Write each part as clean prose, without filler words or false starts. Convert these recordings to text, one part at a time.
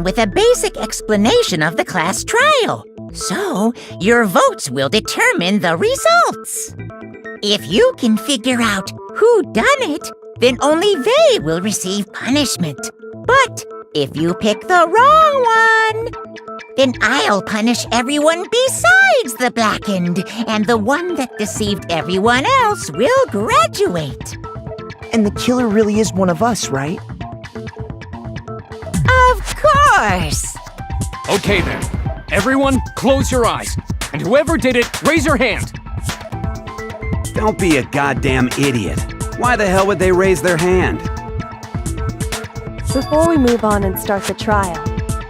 with a basic explanation of the class trial. So, your votes will determine the results. If you can figure out who done it, then only they will receive punishment. But if you pick the wrong one, then I'll punish everyone besides the blackened, and the one that deceived everyone else will graduate. And the killer really is one of us, right? Of course! Okay then, everyone close your eyes, and whoever did it, raise your hand. Don't be a goddamn idiot. Why the hell would they raise their hand? Before we move on and start the trial,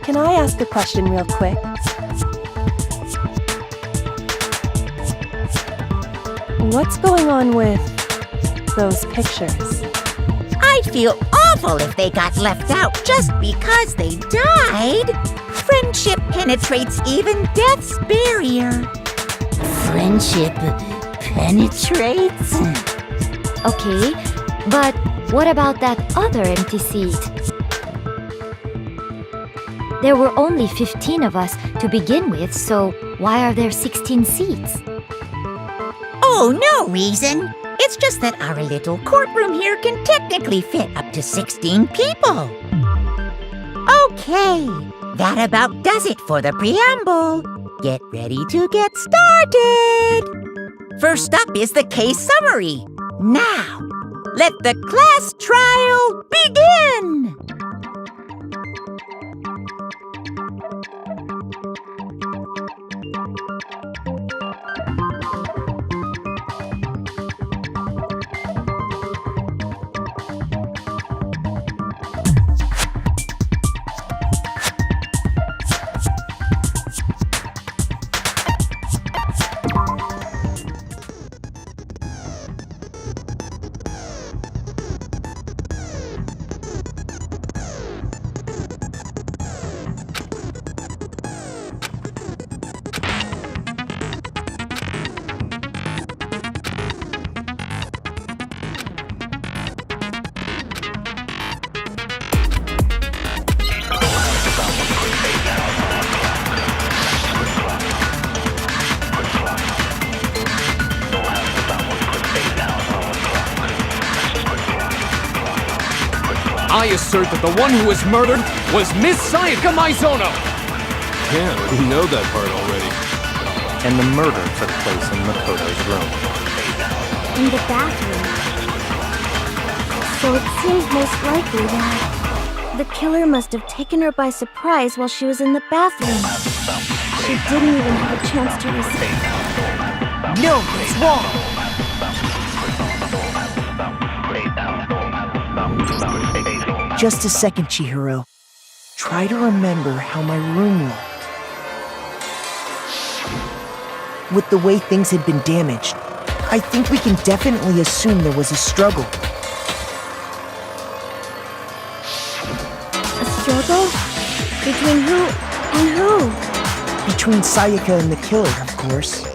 can I ask a question real quick? What's going on with those pictures? I'd feel awful if they got left out just because they died. Friendship penetrates even death's barrier. Friendship penetrates? Okay, but what about that other empty seat? There were only 15 of us to begin with, so why are there 16 seats? Oh, no reason. It's just that our little courtroom here can technically fit up to 16 people. Okay, that about does it for the preamble. Get ready to get started. First up is the case summary. Now, let the class trial begin! I assert that the one who was murdered was Miss Sayaka Maizono! Yeah, we know that part already. And the murder took place in Makoto's room. In the bathroom. So it seems most likely that the killer must have taken her by surprise while she was in the bathroom. She didn't even have a chance to resist. No, it's wrong! Just a second, Chihiro. Try to remember how my room looked. With the way things had been damaged, I think we can definitely assume there was a struggle. A struggle? Between who and who? Between Sayaka and the killer, of course.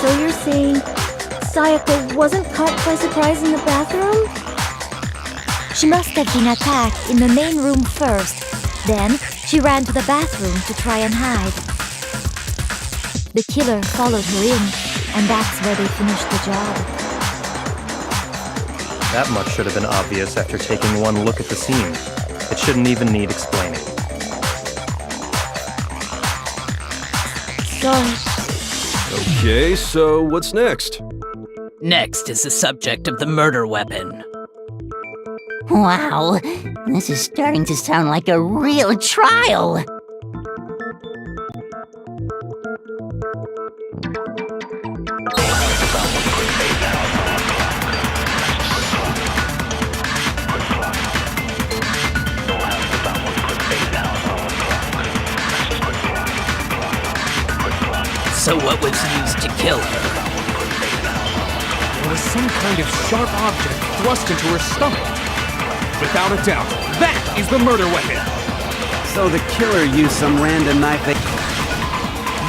So you're saying Sayaka wasn't caught by surprise in the bathroom? She must have been attacked in the main room first. Then, she ran to the bathroom to try and hide. The killer followed her in, and that's where they finished the job. That much should have been obvious after taking one look at the scene. It shouldn't even need explaining. Sorry. Okay, so what's next? Next is the subject of the murder weapon. Wow, this is starting to sound like a real trial. So what was used to kill her? There was some kind of sharp object thrust into her stomach. Without a doubt, that is the murder weapon! So the killer used some random knife that...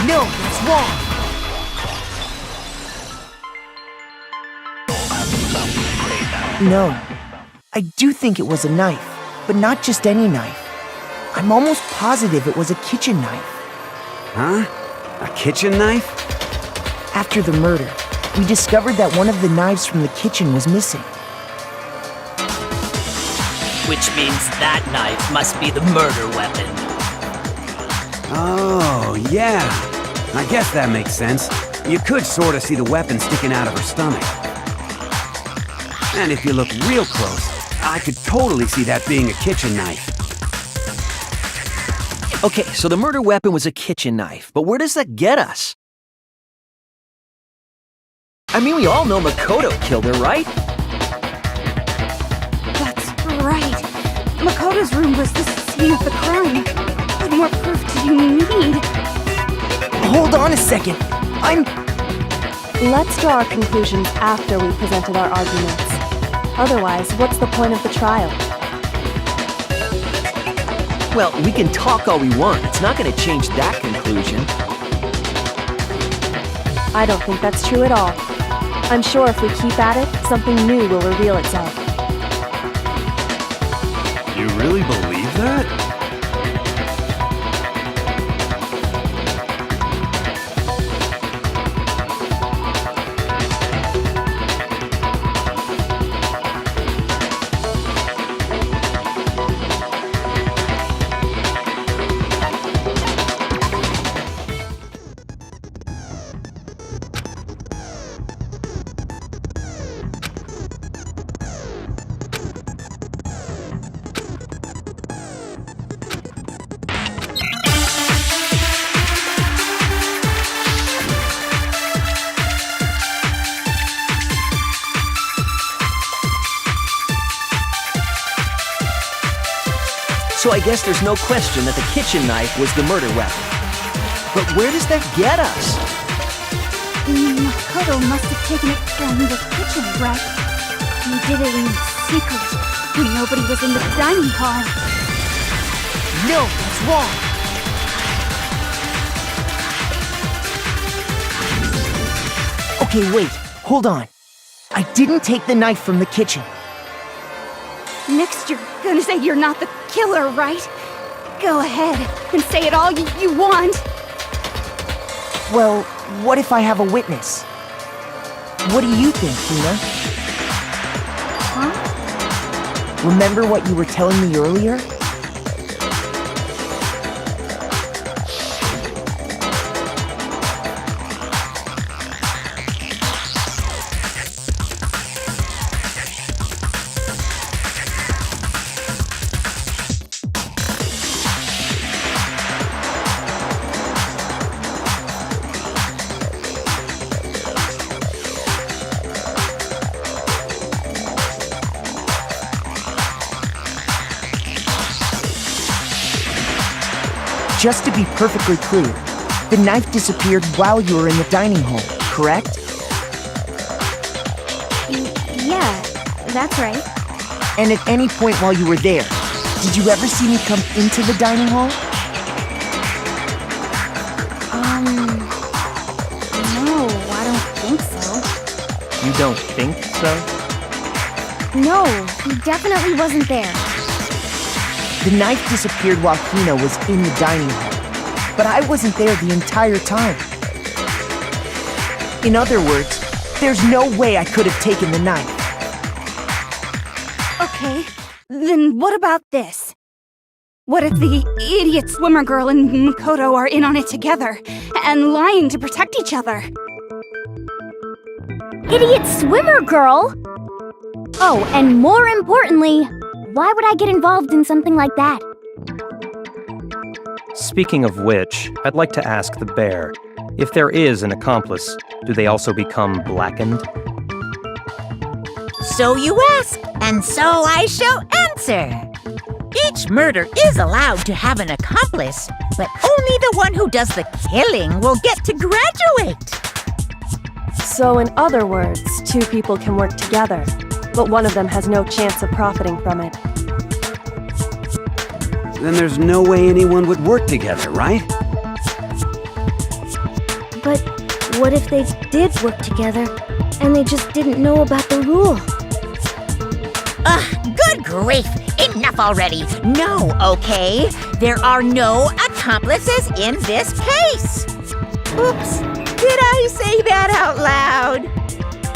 No, that's wrong! No. I do think it was a knife, but not just any knife. I'm almost positive it was a kitchen knife. Huh? A kitchen knife? After the murder, we discovered that one of the knives from the kitchen was missing. Which means that knife must be the murder weapon. Oh, yeah. I guess that makes sense. You could sort of see the weapon sticking out of her stomach. And if you look real close, I could totally see that being a kitchen knife. Okay, so the murder weapon was a kitchen knife, but where does that get us? I mean, we all know Makoto killed her, right? That's right. Makoto's room was the scene of the crime. What more proof do you need? Hold on a second. Let's draw our conclusions after we presented our arguments. Otherwise, what's the point of the trial? Well, we can talk all we want. It's not going to change that conclusion. I don't think that's true at all. I'm sure if we keep at it, something new will reveal itself. You really believe that? So I guess there's no question that the kitchen knife was the murder weapon. But where does that get us? Makoto must have taken it from the kitchen, right? He did it in secret, when nobody was in the dining hall. No, that's wrong. Okay, wait. Hold on. I didn't take the knife from the kitchen. Next, you're gonna say you're not the killer, right? Go ahead and say it all you want. Well, what if I have a witness? What do you think, Hina? Huh? Remember what you were telling me earlier? Just to be perfectly clear, the knife disappeared while you were in the dining hall, correct? Yeah, that's right. And at any point while you were there, did you ever see me come into the dining hall? No, I don't think so. You don't think so? No, he definitely wasn't there. The knife disappeared while Hina was in the dining hall, but I wasn't there the entire time. In other words, there's no way I could have taken the knife. Okay, then what about this? What if the idiot swimmer girl and Makoto are in on it together, and lying to protect each other? Idiot swimmer girl? Oh, and more importantly, why would I get involved in something like that? Speaking of which, I'd like to ask the bear, if there is an accomplice, do they also become blackened? So you ask, and so I shall answer. Each murder is allowed to have an accomplice, but only the one who does the killing will get to graduate. So in other words, two people can work together, but one of them has no chance of profiting from it. Then there's no way anyone would work together, right? But what if they did work together, and they just didn't know about the rule? Good grief! Enough already! No, okay? There are no accomplices in this case! Oops, did I say that out loud?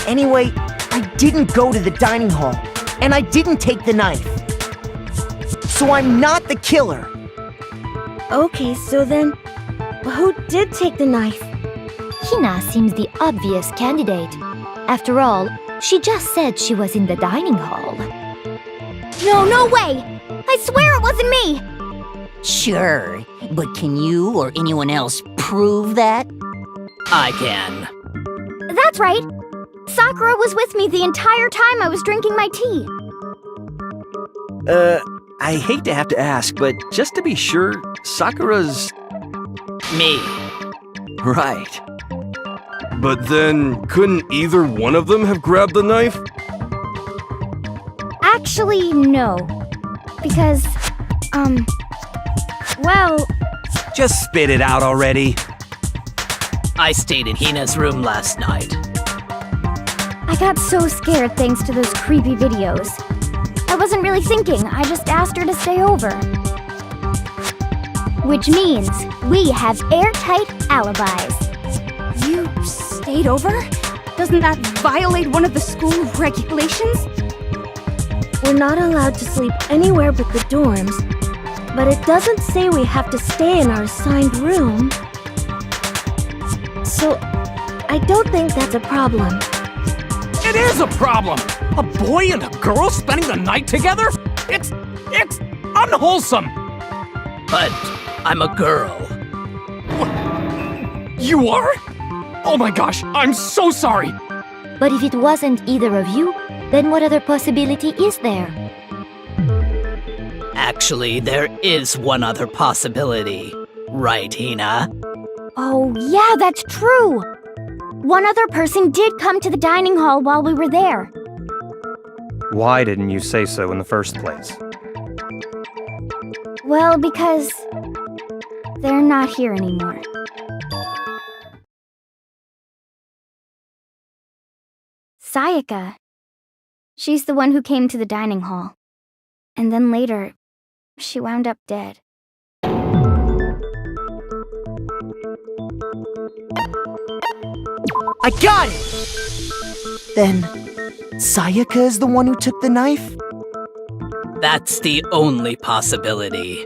Anyway, I didn't go to the dining hall, and I didn't take the knife. So I'm not the killer. Okay, so then, who did take the knife? Hina seems the obvious candidate. After all, she just said she was in the dining hall. No way! I swear it wasn't me! Sure, but can you or anyone else prove that? I can. That's right. Sakura was with me the entire time I was drinking my tea. I hate to have to ask, but just to be sure, Sakura's... Me. Right. But then, couldn't either one of them have grabbed the knife? Actually, no. Because, well... Just spit it out already. I stayed in Hina's room last night. I got so scared thanks to those creepy videos. I wasn't really thinking, I just asked her to stay over. Which means we have airtight alibis. You stayed over? Doesn't that violate one of the school regulations? We're not allowed to sleep anywhere but the dorms, but it doesn't say we have to stay in our assigned room. So, I don't think that's a problem. It is a problem! A boy and a girl spending the night together? It's unwholesome! But I'm a girl. You are? Oh my gosh, I'm so sorry! But if it wasn't either of you, then what other possibility is there? Actually, there is one other possibility. Right, Hina? Oh, yeah, that's true! One other person did come to the dining hall while we were there. Why didn't you say so in the first place? Well, because... they're not here anymore. Sayaka. She's the one who came to the dining hall. And then later, she wound up dead. I got it! Then, Sayaka is the one who took the knife? That's the only possibility.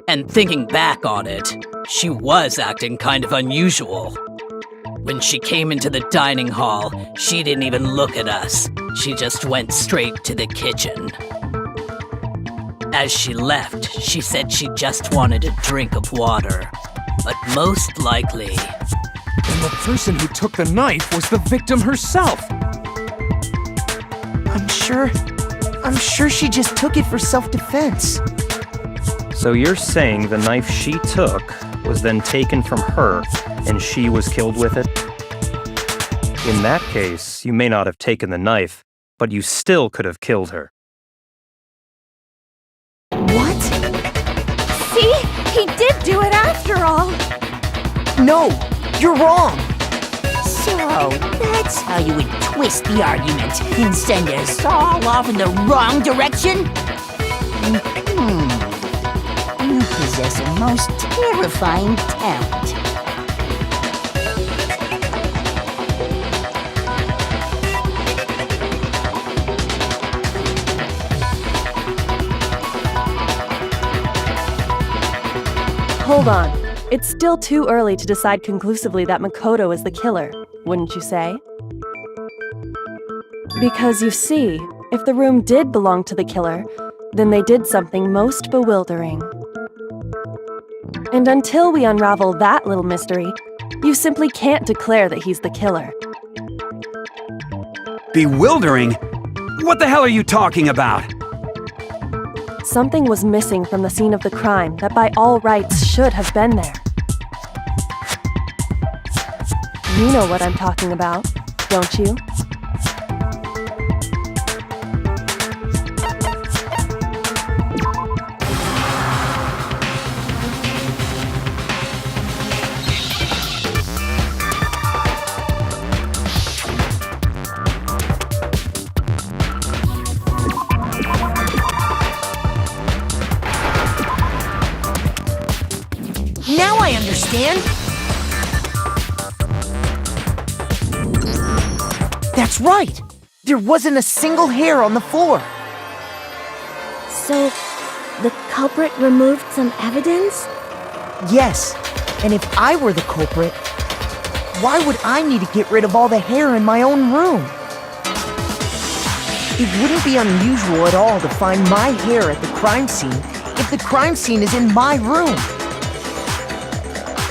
And thinking back on it, she was acting kind of unusual. When she came into the dining hall, she didn't even look at us. She just went straight to the kitchen. As she left, she said she just wanted a drink of water. But most likely... And the person who took the knife was the victim herself! I'm sure she just took it for self-defense. So you're saying the knife she took was then taken from her, and she was killed with it? In that case, you may not have taken the knife, but you still could have killed her. What? See? He did do it after all! No, you're wrong! So, that's how you would twist the argument and send us all off in the wrong direction? You possess a most terrifying talent. Hold on. It's still too early to decide conclusively that Makoto is the killer, wouldn't you say? Because you see, if the room did belong to the killer, then they did something most bewildering. And until we unravel that little mystery, you simply can't declare that he's the killer. Bewildering? What the hell are you talking about? Something was missing from the scene of the crime that by all rights should have been there. You know what I'm talking about, don't you? understand? That's right! There wasn't a single hair on the floor. So, the culprit removed some evidence? Yes, and if I were the culprit, why would I need to get rid of all the hair in my own room? It wouldn't be unusual at all to find my hair at the crime scene if the crime scene is in my room.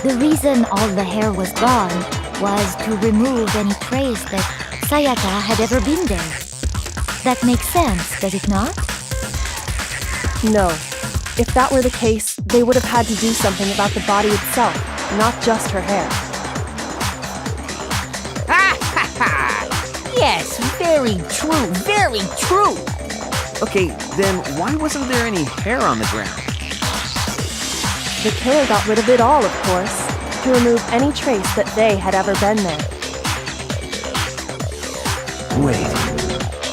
The reason all the hair was gone was to remove any trace that Sayaka had ever been there. That makes sense, does it not? No. If that were the case, they would have had to do something about the body itself, not just her hair. Yes, very true, very true. Okay, then why wasn't there any hair on the ground? The killer got rid of it all, of course, to remove any trace that they had ever been there. Wait,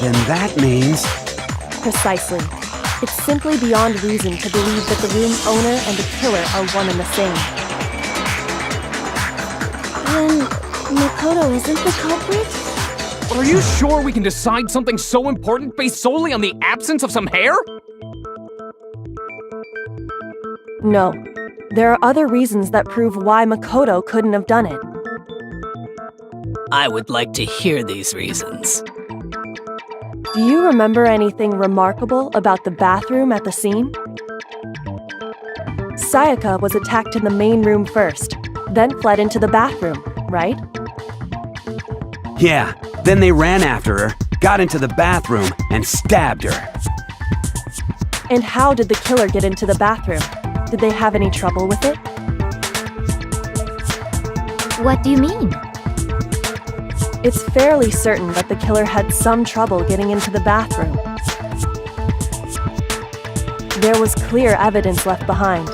then that means... Precisely. It's simply beyond reason to believe that the room's owner and the killer are one and the same. Then Makoto isn't the culprit? Are you sure we can decide something so important based solely on the absence of some hair? No. There are other reasons that prove why Makoto couldn't have done it. I would like to hear these reasons. Do you remember anything remarkable about the bathroom at the scene? Sayaka was attacked in the main room first, then fled into the bathroom, right? Yeah, then they ran after her, got into the bathroom, and stabbed her. And how did the killer get into the bathroom? Did they have any trouble with it? What do you mean? It's fairly certain that the killer had some trouble getting into the bathroom. There was clear evidence left behind.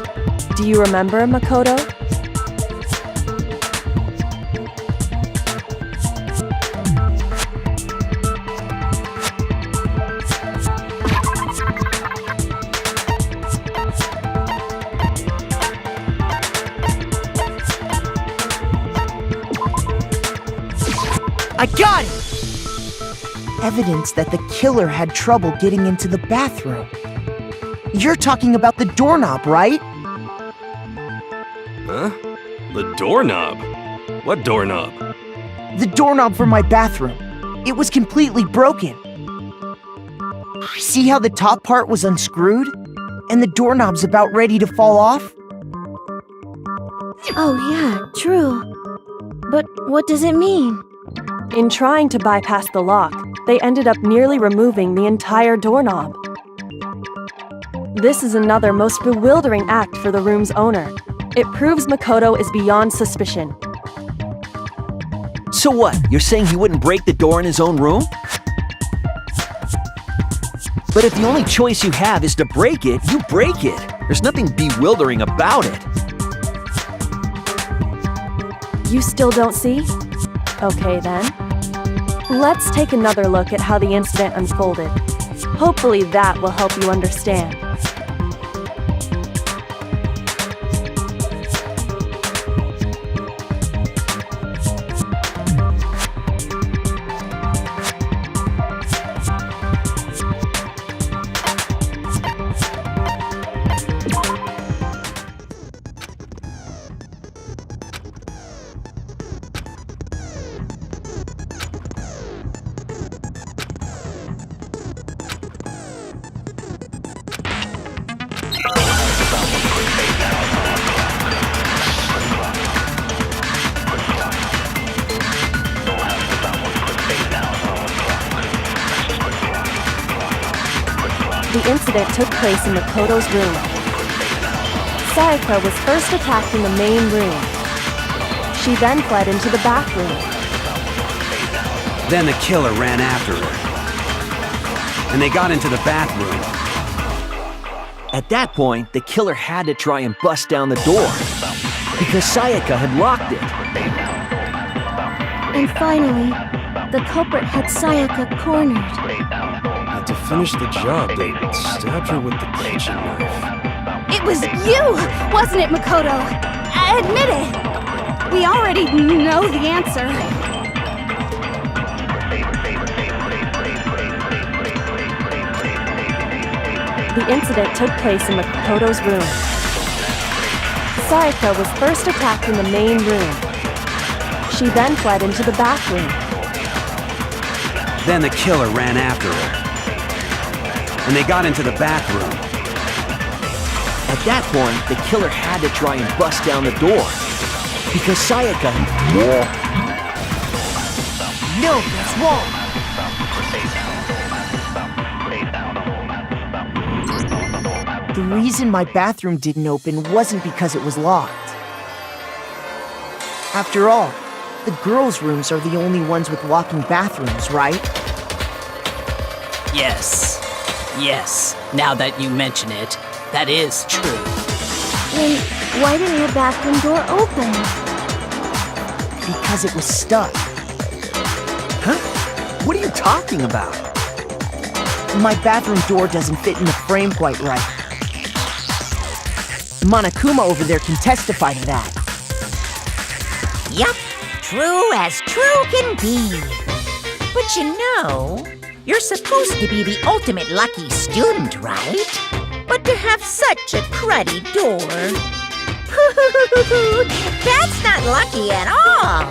Do you remember, Makoto? I got it! Evidence that the killer had trouble getting into the bathroom. You're talking about the doorknob, right? Huh? The doorknob? What doorknob? The doorknob for my bathroom. It was completely broken. See how the top part was unscrewed? And the doorknob's about ready to fall off? Oh yeah, true. But what does it mean? In trying to bypass the lock, they ended up nearly removing the entire doorknob. This is another most bewildering act for the room's owner. It proves Makoto is beyond suspicion. So what? You're saying he wouldn't break the door in his own room? But if the only choice you have is to break it, you break it. There's nothing bewildering about it. You still don't see? Okay then. Let's take another look at how the incident unfolded. Hopefully that will help you understand. The incident took place in Makoto's room. Sayaka was first attacked in the main room. She then fled into the bathroom. Then the killer ran after her. And they got into the bathroom. At that point, the killer had to try and bust down the door, because Sayaka had locked it. And finally, the culprit had Sayaka cornered. And to finish the job, they stabbed her with the kitchen knife. It was you, wasn't it, Makoto? Admit it! We already know the answer. The incident took place in Makoto's room. Sayaka was first attacked in the main room. She then fled into the bathroom. Then the killer ran after her. And they got into the bathroom. At that point, the killer had to try and bust down the door. Because Sayaka... No, that's wrong. The reason my bathroom didn't open wasn't because it was locked. After all, the girls' rooms are the only ones with locking bathrooms, right? Yes. Yes. Now that you mention it, that is true. Then why didn't her bathroom door open? Because it was stuck. Huh? What are you talking about? My bathroom door doesn't fit in the frame quite right. Monokuma over there can testify to that. Yup, true as true can be. But you know, you're supposed to be the ultimate lucky student, right? But to have such a cruddy door... That's not lucky at all!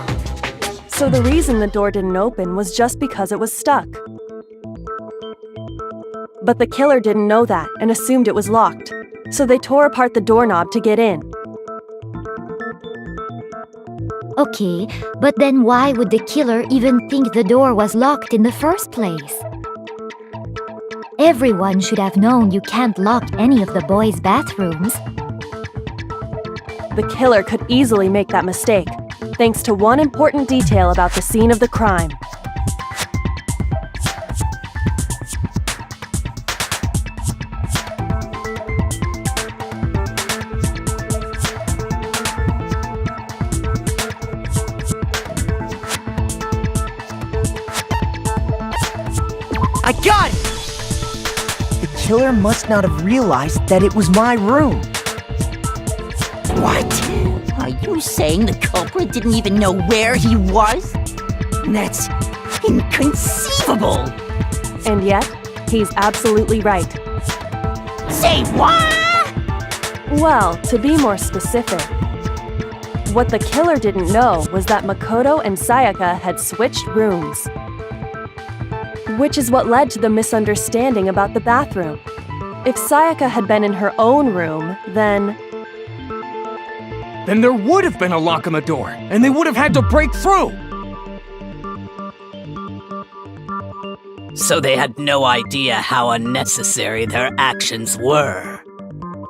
So the reason the door didn't open was just because it was stuck. But the killer didn't know that and assumed it was locked. So they tore apart the doorknob to get in. Okay, but then why would the killer even think the door was locked in the first place? Everyone should have known you can't lock any of the boys' bathrooms. The killer could easily make that mistake, thanks to one important detail about the scene of the crime. I got it! The killer must not have realized that it was my room. What? Are you saying the culprit didn't even know where he was? That's inconceivable! And yet, he's absolutely right. Say what? Well, to be more specific, what the killer didn't know was that Makoto and Sayaka had switched rooms. Which is what led to the misunderstanding about the bathroom. If Sayaka had been in her own room, then Then there would have been a lock on the door, and they would have had to break through! So they had no idea how unnecessary their actions were.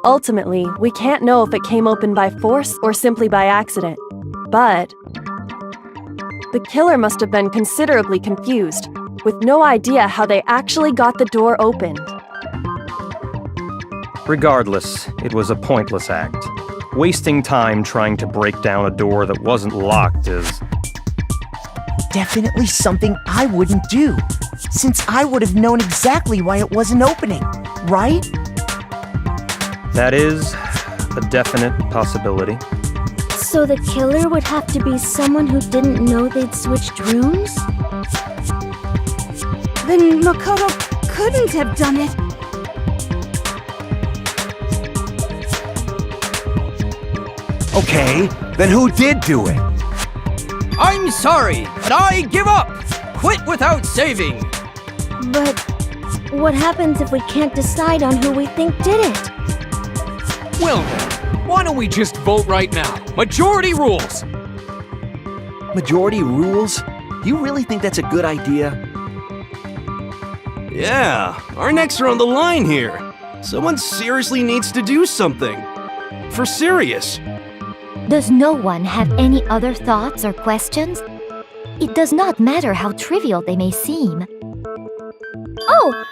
ultimately, we can't know if it came open by force or simply by accident. But the killer must have been considerably confused, with no idea how they actually got the door opened. Regardless, it was a pointless act. Wasting time trying to break down a door that wasn't locked is... definitely something I wouldn't do, since I would have known exactly why it wasn't opening, right? That is a definite possibility. So the killer would have to be someone who didn't know they'd switched rooms? Then Makoto couldn't have done it. Okay, then who did do it? I'm sorry, but I give up! Quit without saving! But what happens if we can't decide on who we think did it? Well then, why don't we just vote right now? Majority rules! Majority rules? You really think that's a good idea? Yeah, our necks are on the line here. Someone seriously needs to do something. For serious. Does no one have any other thoughts or questions? It does not matter how trivial they may seem. Oh,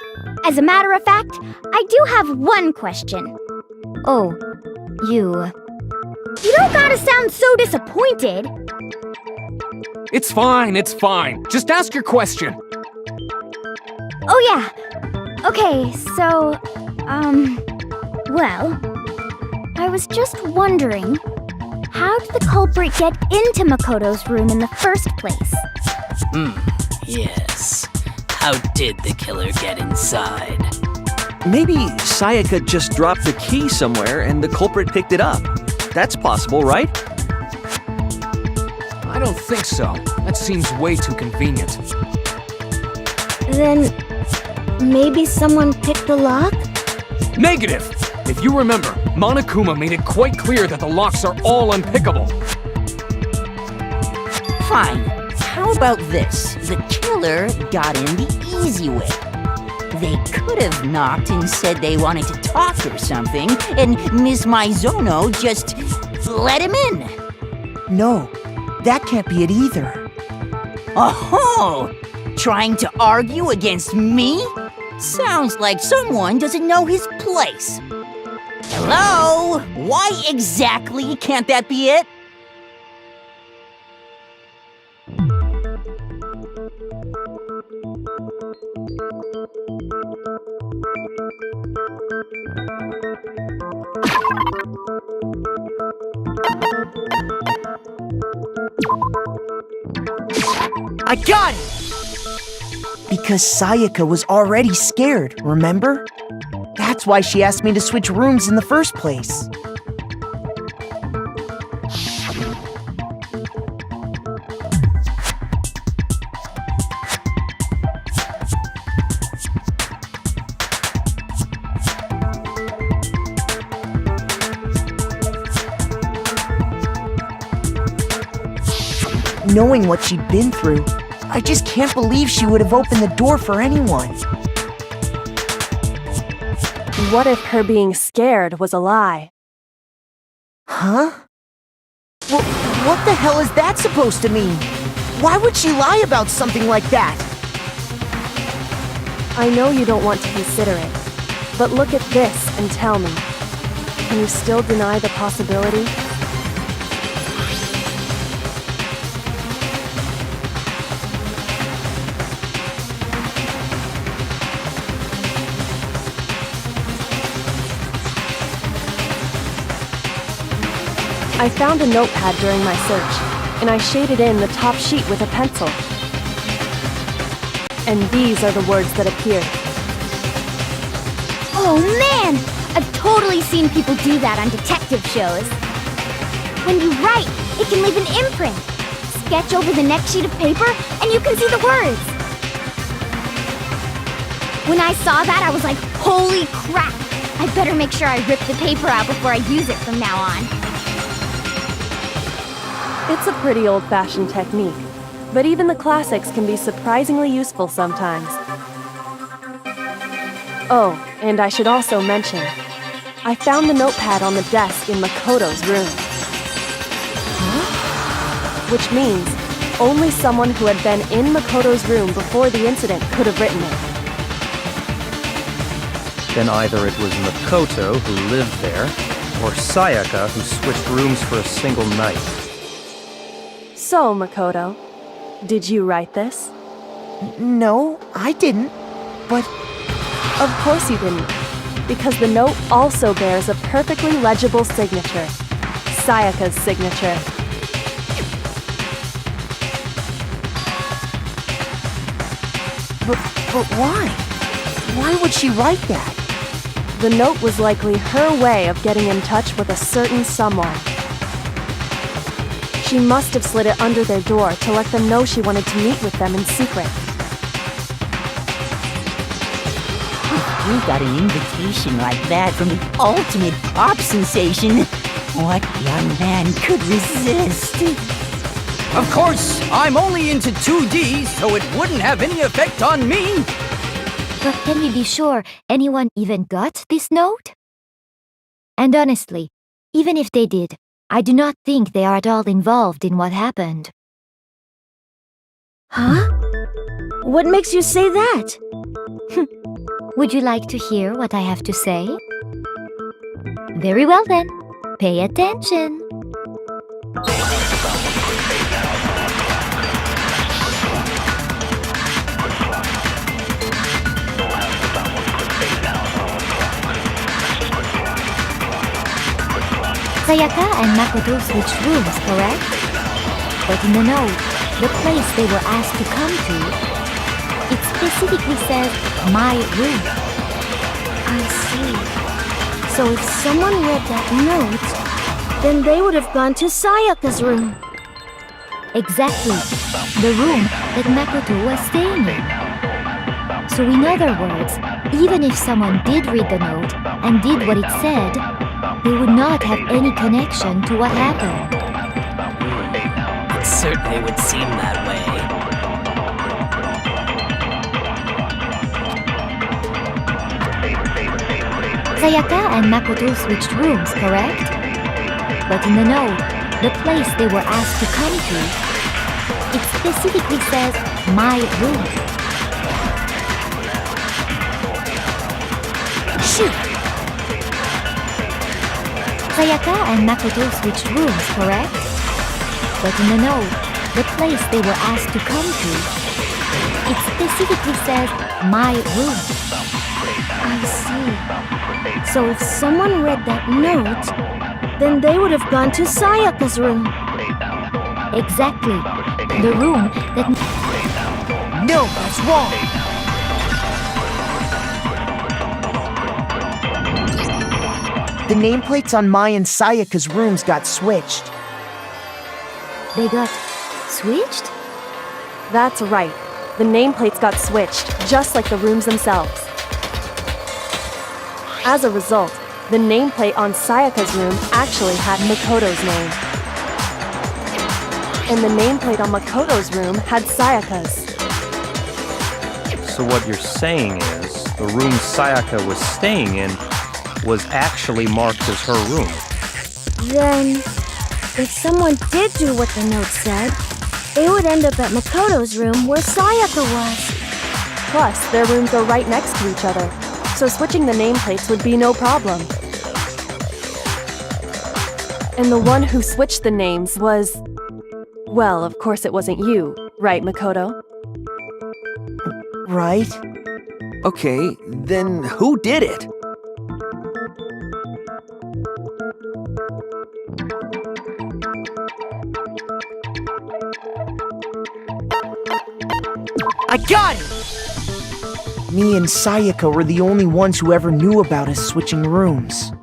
as a matter of fact, I do have one question. Oh, you... You don't gotta sound so disappointed. It's fine, it's fine. Just ask your question. Oh yeah. Okay, so, well, I was just wondering, How did the culprit get into Makoto's room in the first place? Yes. How did the killer get inside? Maybe Sayaka just dropped the key somewhere and the culprit picked it up. That's possible, right? I don't think so. That seems way too convenient. Then maybe someone picked the lock? Negative! If you remember, Monokuma made it quite clear that the locks are all unpickable. Fine. How about this? The killer got in the easy way. They could have knocked and said they wanted to talk or something, and Miss Maizono just let him in. No, that can't be it either. Oh, trying to argue against me? Sounds like someone doesn't know his place. Hello? Why exactly can't that be it? I got it! Because Sayaka was already scared, remember? That's why she asked me to switch rooms in the first place. Knowing what she'd been through, I just can't believe she would have opened the door for anyone. What if her being scared was a lie? Huh? What the hell is that supposed to mean? Why would she lie about something like that? I know you don't want to consider it, but look at this and tell me. Can you still deny the possibility? I found a notepad during my search, and I shaded in the top sheet with a pencil. And these are the words that appeared. Oh man! I've totally seen people do that on detective shows. When you write, it can leave an imprint. Sketch over the next sheet of paper, and you can see the words. When I saw that, I was like, holy crap! I better make sure I rip the paper out before I use it from now on. It's a pretty old-fashioned technique, but even the classics can be surprisingly useful sometimes. Oh, and I should also mention, I found the notepad on the desk in Makoto's room. Which means only someone who had been in Makoto's room before the incident could have written it. Then either it was Makoto who lived there, or Sayaka who switched rooms for a single night. So, Makoto, did you write this? No, I didn't. But Of course you didn't, because the note also bears a perfectly legible signature. Sayaka's signature. But why? Why would she write that? The note was likely her way of getting in touch with a certain someone. She must have slid it under their door to let them know she wanted to meet with them in secret. If you got an invitation like that from the ultimate pop sensation, what young man could resist? Of course, I'm only into 2D, so it wouldn't have any effect on me. But can we be sure anyone even got this note? And honestly, even if they did, I do not think they are at all involved in what happened. Huh? What makes you say that? Would you like to hear what I have to say? Very well then, pay attention. Sayaka and Makoto switched rooms, correct? But in the note, the place they were asked to come to, it specifically says, my room. I see. So if someone read that note, then they would have gone to Sayaka's room. Exactly. The room that Makoto was staying in. So in other words, even if someone did read the note and did what it said, they would not have any connection to what happened. It certainly would seem that way. Sayaka and Makoto switched rooms, correct? But in the note, the place they were asked to come to, it specifically says, my room. Shoot! Sayaka and Makoto switched rooms, correct? But in the note, the place they were asked to come to, it specifically says, my room. I see. So if someone read that note, then they would have gone to Sayaka's room. Exactly. The room that... No, that's wrong! The nameplates on Mai and Sayaka's rooms got switched. They got switched? That's right. The nameplates got switched, just like the rooms themselves. As a result, the nameplate on Sayaka's room actually had Makoto's name. And the nameplate on Makoto's room had Sayaka's. So what you're saying is, the room Sayaka was staying in was actually marked as her room. Then, if someone did do what the note said, they would end up at Makoto's room where Sayaka was. Plus, their rooms are right next to each other, so switching the nameplates would be no problem. And the one who switched the names was... Well, of course it wasn't you, right, Makoto? Right? Okay, then who did it? I got it! Me and Sayaka were the only ones who ever knew about us switching rooms.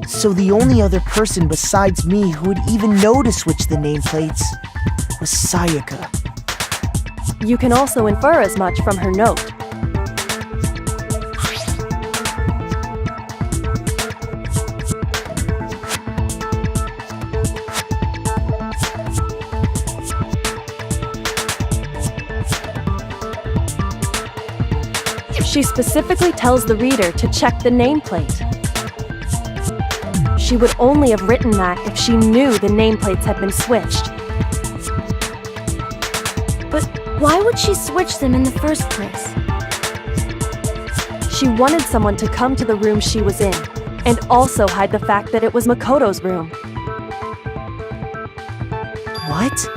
So the only other person besides me who would even know to switch the nameplates was Sayaka. You can also infer as much from her note. She specifically tells the reader to check the nameplate. She would only have written that if she knew the nameplates had been switched. But why would she switch them in the first place? She wanted someone to come to the room she was in, and also hide the fact that it was Makoto's room. What?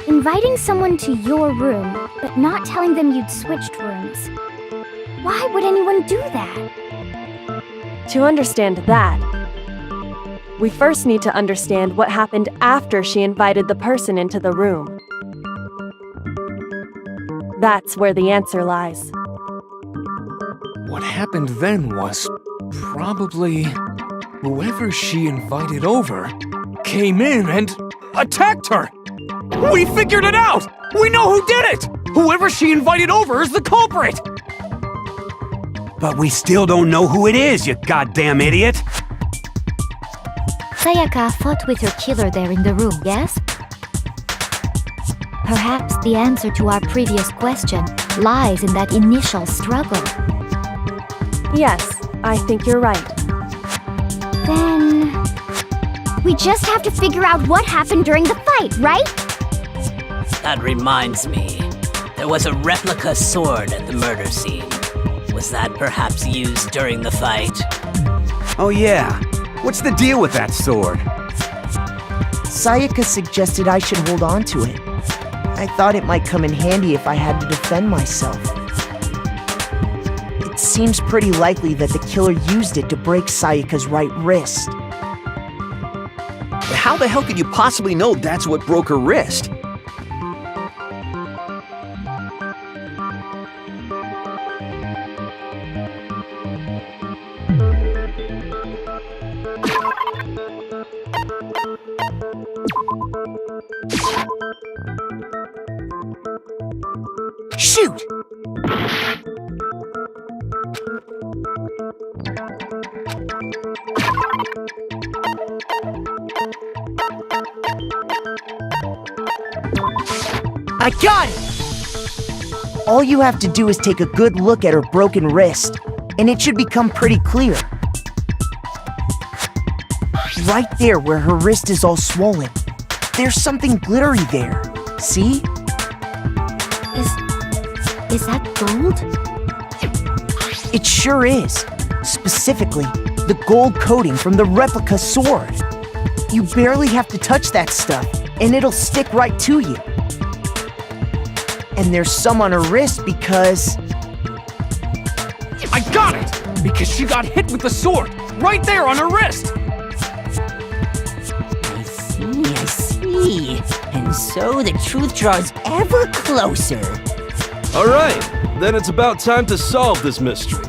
Inviting someone to your room, but not telling them you'd switched rooms. Why would anyone do that? To understand that, we first need to understand what happened after she invited the person into the room. That's where the answer lies. What happened then was probably whoever she invited over came in and attacked her. We figured it out! We know who did it! Whoever she invited over is the culprit! But we still don't know who it is, you goddamn idiot! Sayaka fought with her killer there in the room, yes? Perhaps the answer to our previous question lies in that initial struggle. Yes, I think you're right. Then... we just have to figure out what happened during the fight, right? That reminds me. There was a replica sword at the murder scene. Was that perhaps used during the fight? Oh yeah. What's the deal with that sword? Sayaka suggested I should hold on to it. I thought it might come in handy if I had to defend myself. It seems pretty likely that the killer used it to break Sayaka's right wrist. How the hell could you possibly know that's what broke her wrist? Shoot! I got it! All you have to do is take a good look at her broken wrist, and it should become pretty clear. Right there where her wrist is all swollen, there's something glittery there. See? Is that gold? It sure is. Specifically, the gold coating from the replica sword. You barely have to touch that stuff, and it'll stick right to you. And there's some on her wrist because... I got it! Because she got hit with the sword, right there on her wrist! I see. And so the truth draws ever closer. All right, then it's about time to solve this mystery.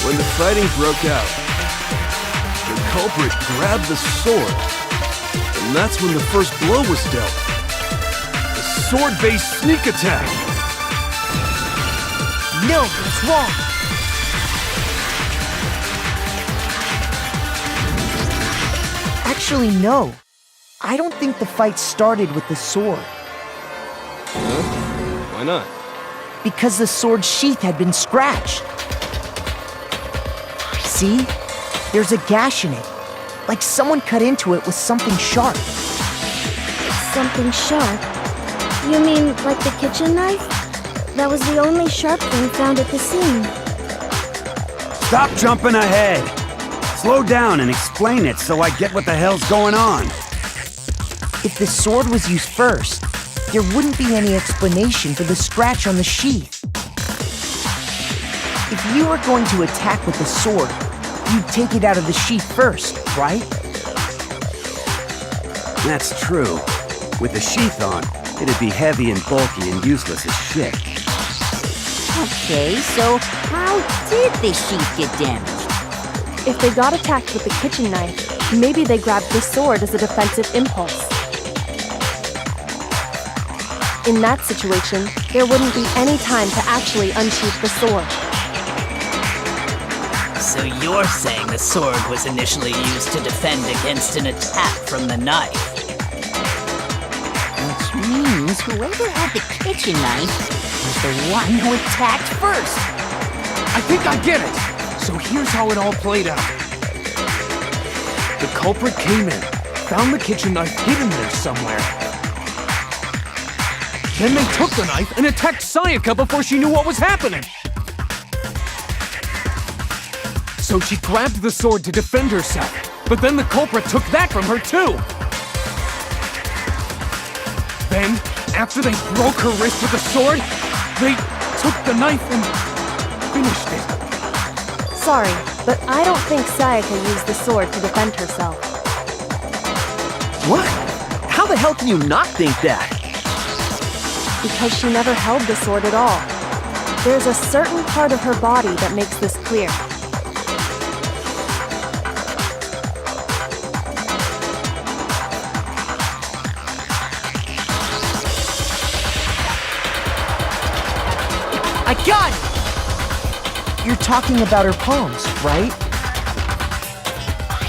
When the fighting broke out, the culprit grabbed the sword, and that's when the first blow was dealt. A sword-based sneak attack! No, it's wrong! Actually, no. I don't think the fight started with the sword. Huh? Why not? Because the sword's sheath had been scratched. See? There's a gash in it. Like someone cut into it with something sharp. Something sharp? You mean like the kitchen knife? That was the only sharp thing found at the scene. Stop jumping ahead! Slow down and explain it so I get what the hell's going on. If the sword was used first, there wouldn't be any explanation for the scratch on the sheath. If you were going to attack with the sword, you'd take it out of the sheath first, right? That's true. With the sheath on, it'd be heavy and bulky and useless as shit. Okay, so how did the sheath get damaged? If they got attacked with the kitchen knife, maybe they grabbed the sword as a defensive impulse. In that situation, there wouldn't be any time to actually unsheath the sword. So you're saying the sword was initially used to defend against an attack from the knife? Which means whoever had the kitchen knife was the one who attacked first. I think I get it! So here's how it all played out. The culprit came in, found the kitchen knife hidden there somewhere. Then they took the knife and attacked Sayaka before she knew what was happening. So she grabbed the sword to defend herself, but then the culprit took that from her too. Then, after they broke her wrist with the sword, they took the knife and finished it. Sorry, but I don't think Sayaka used the sword to defend herself. What? How the hell can you not think that? Because she never held the sword at all. There's a certain part of her body that makes this clear. I got it! You're talking about her palms, right?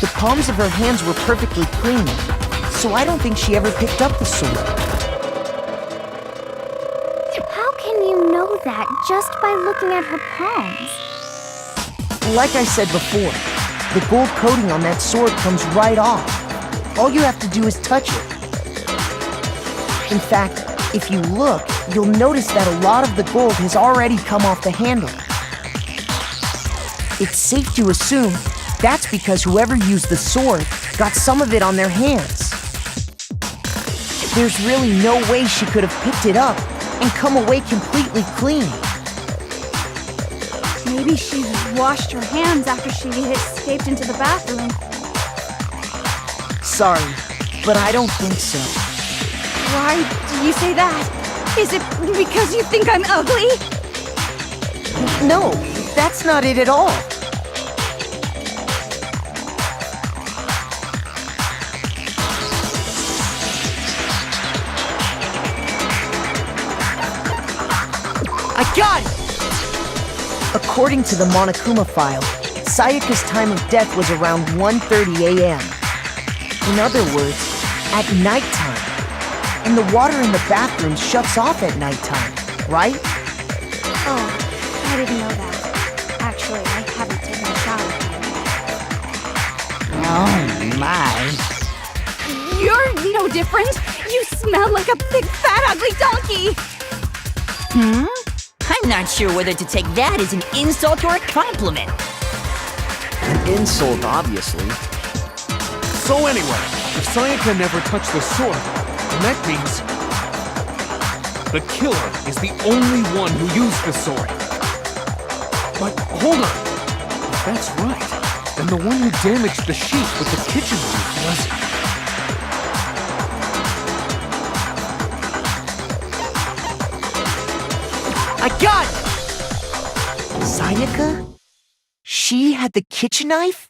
The palms of her hands were perfectly clean, so I don't think she ever picked up the sword. How can you know that just by looking at her palms? Like I said before, the gold coating on that sword comes right off. All you have to do is touch it. In fact, if you look, you'll notice that a lot of the gold has already come off the handle. It's safe to assume that's because whoever used the sword got some of it on their hands. There's really no way she could have picked it up and come away completely clean. Maybe she washed her hands after she escaped into the bathroom. Sorry, but I don't think so. Why do you say that? Is it because you think I'm ugly? No, that's not it at all. I got it! According to the Monokuma file, Sayaka's time of death was around 1:30 a.m. In other words, at nighttime. And the water in the bathroom shuts off at nighttime, right? Oh, I didn't know that. Actually, I haven't taken a shower. Oh my. You're no different. You smell like a big fat ugly donkey. I'm not sure whether to take that as an insult or a compliment. An insult, obviously. So anyway, if Sayaka never touched the sword, then that means the killer is the only one who used the sword. But hold on. If that's right, then the one who damaged the sheep with the kitchen knife was... I got it! Sayaka? She had the kitchen knife?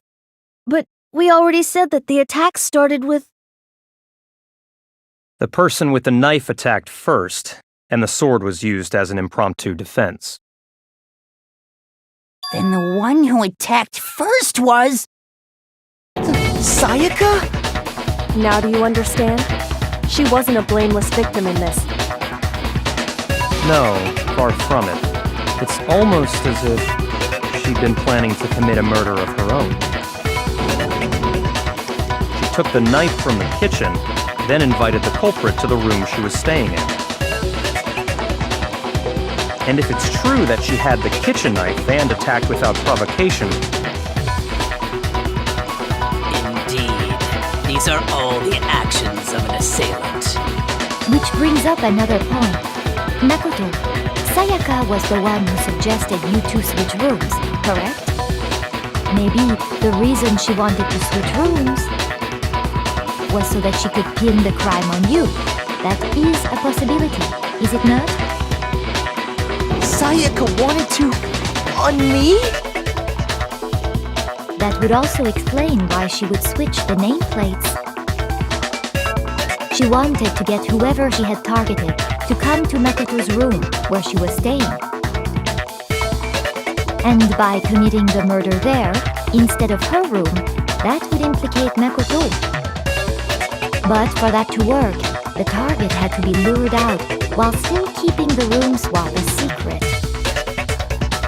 But we already said that the attack started with... The person with the knife attacked first, and the sword was used as an impromptu defense. Then the one who attacked first was... Sayaka? Now do you understand? She wasn't a blameless victim in this. No, far from it. It's almost as if she'd been planning to commit a murder of her own. She took the knife from the kitchen, then invited the culprit to the room she was staying in. And if it's true that she had the kitchen knife and attacked without provocation... Indeed. These are all the actions of an assailant. Which brings up another point. Makoto, Sayaka was the one who suggested you two switch rooms, correct? Maybe the reason she wanted to switch rooms was so that she could pin the crime on you. That is a possibility, is it not? Sayaka wanted to... on me? That would also explain why she would switch the nameplates. She wanted to get whoever she had targeted to come to Makoto's room where she was staying. And by committing the murder there, instead of her room, that would implicate Makoto. But for that to work, the target had to be lured out while still keeping the room swap a secret.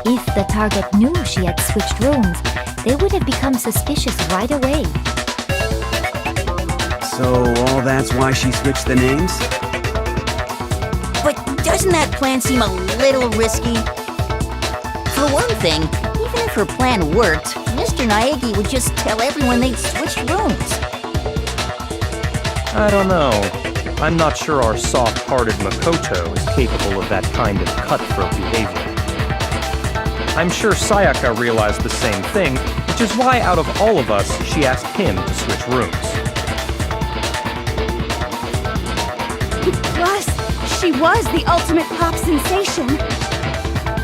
If the target knew she had switched rooms, they would have become suspicious right away. So all that's why she switched the names? But doesn't that plan seem a little risky? For one thing, even if her plan worked, Mr. Naegi would just tell everyone they'd switched rooms. I don't know. I'm not sure our soft-hearted Makoto is capable of that kind of cutthroat behavior. I'm sure Sayaka realized the same thing, which is why out of all of us, she asked him to switch rooms. Plus, she was the ultimate pop sensation.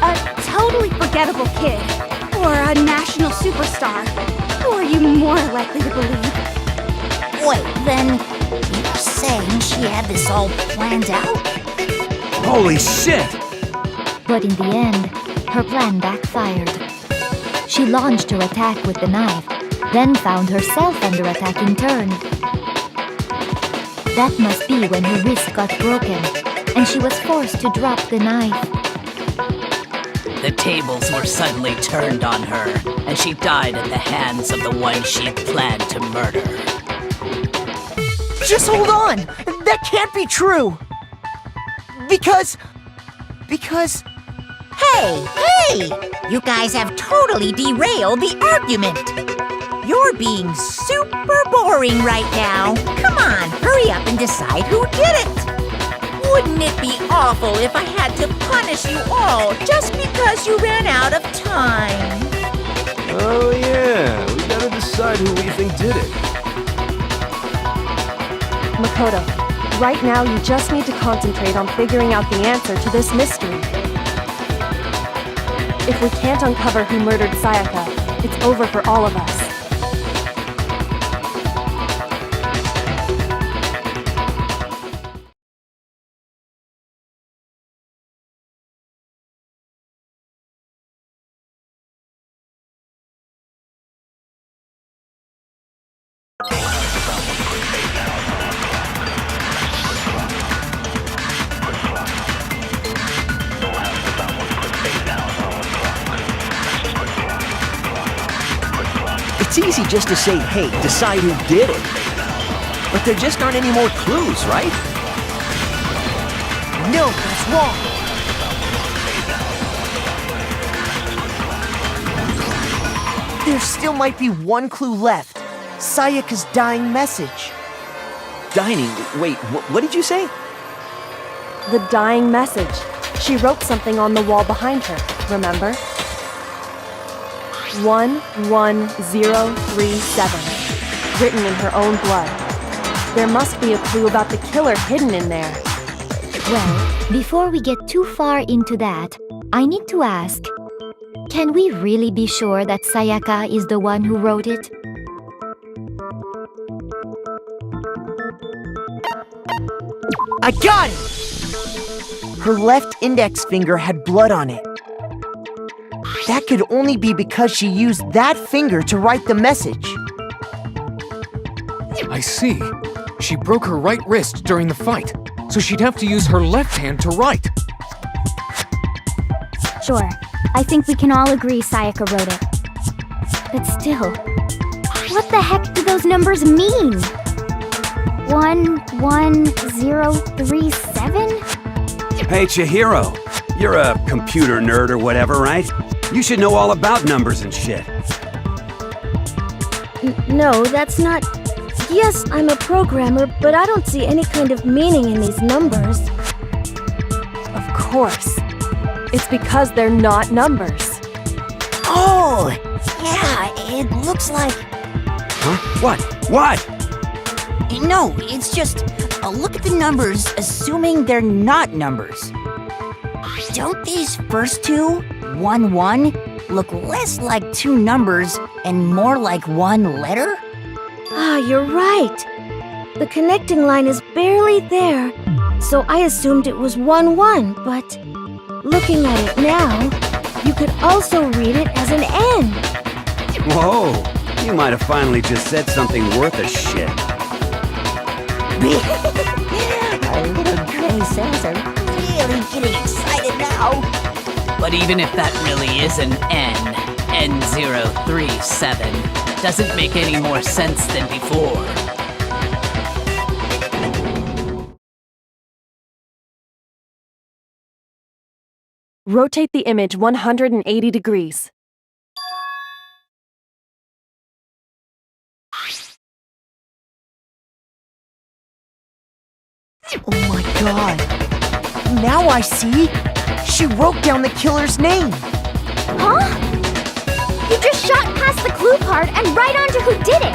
A totally forgettable kid. Or a national superstar. Who are you more likely to believe? Wait, then you're saying she had this all planned out? Holy shit! But in the end, her plan backfired. She launched her attack with the knife, then found herself under attack in turn. That must be when her wrist got broken, and she was forced to drop the knife. The tables were suddenly turned on her, and she died at the hands of the one she planned to murder. Just hold on! That can't be true! Because... Hey! You guys have totally derailed the argument. You're being super boring right now. Come on, hurry up and decide who did it. Wouldn't it be awful if I had to punish you all just because you ran out of time? Oh yeah, we gotta decide who we think did it. Makoto, right now you just need to concentrate on figuring out the answer to this mystery. If we can't uncover who murdered Sayaka, it's over for all of us. It's easy just to say, hey, decide who did it. But there just aren't any more clues, right? No, that's wrong. There still might be one clue left. Sayaka's dying message. Dining, wait, what did you say? The dying message. She wrote something on the wall behind her, remember? 11037, written in her own blood. There must be a clue about the killer hidden in there. Well, before we get too far into that, I need to ask, can we really be sure that Sayaka is the one who wrote it? I got it! Her left index finger had blood on it. That could only be because she used that finger to write the message. I see. She broke her right wrist during the fight, so she'd have to use her left hand to write. Sure, I think we can all agree Sayaka wrote it. But still, what the heck do those numbers mean? 11037? Hey, Chihiro. You're a computer nerd or whatever, right? You should know all about numbers and shit. No, that's not... Yes, I'm a programmer, but I don't see any kind of meaning in these numbers. Of course. It's because they're not numbers. Oh, yeah, it looks like... Huh? What? What? No, it's just look at the numbers, assuming they're not numbers. Don't these first two, 1-1, look less like two numbers and more like one letter? Ah, you're right. The connecting line is barely there, so I assumed it was 1-1, but looking at it now, you could also read it as an N. Whoa, you might have finally just said something worth a shit. Our little gray cells are really getting excited now. But even if that really is an N037, doesn't make any more sense than before. Rotate the image 180 degrees. Oh my god. Now I see. She wrote down the killer's name. Huh? You just shot past the clue part and right onto who did it.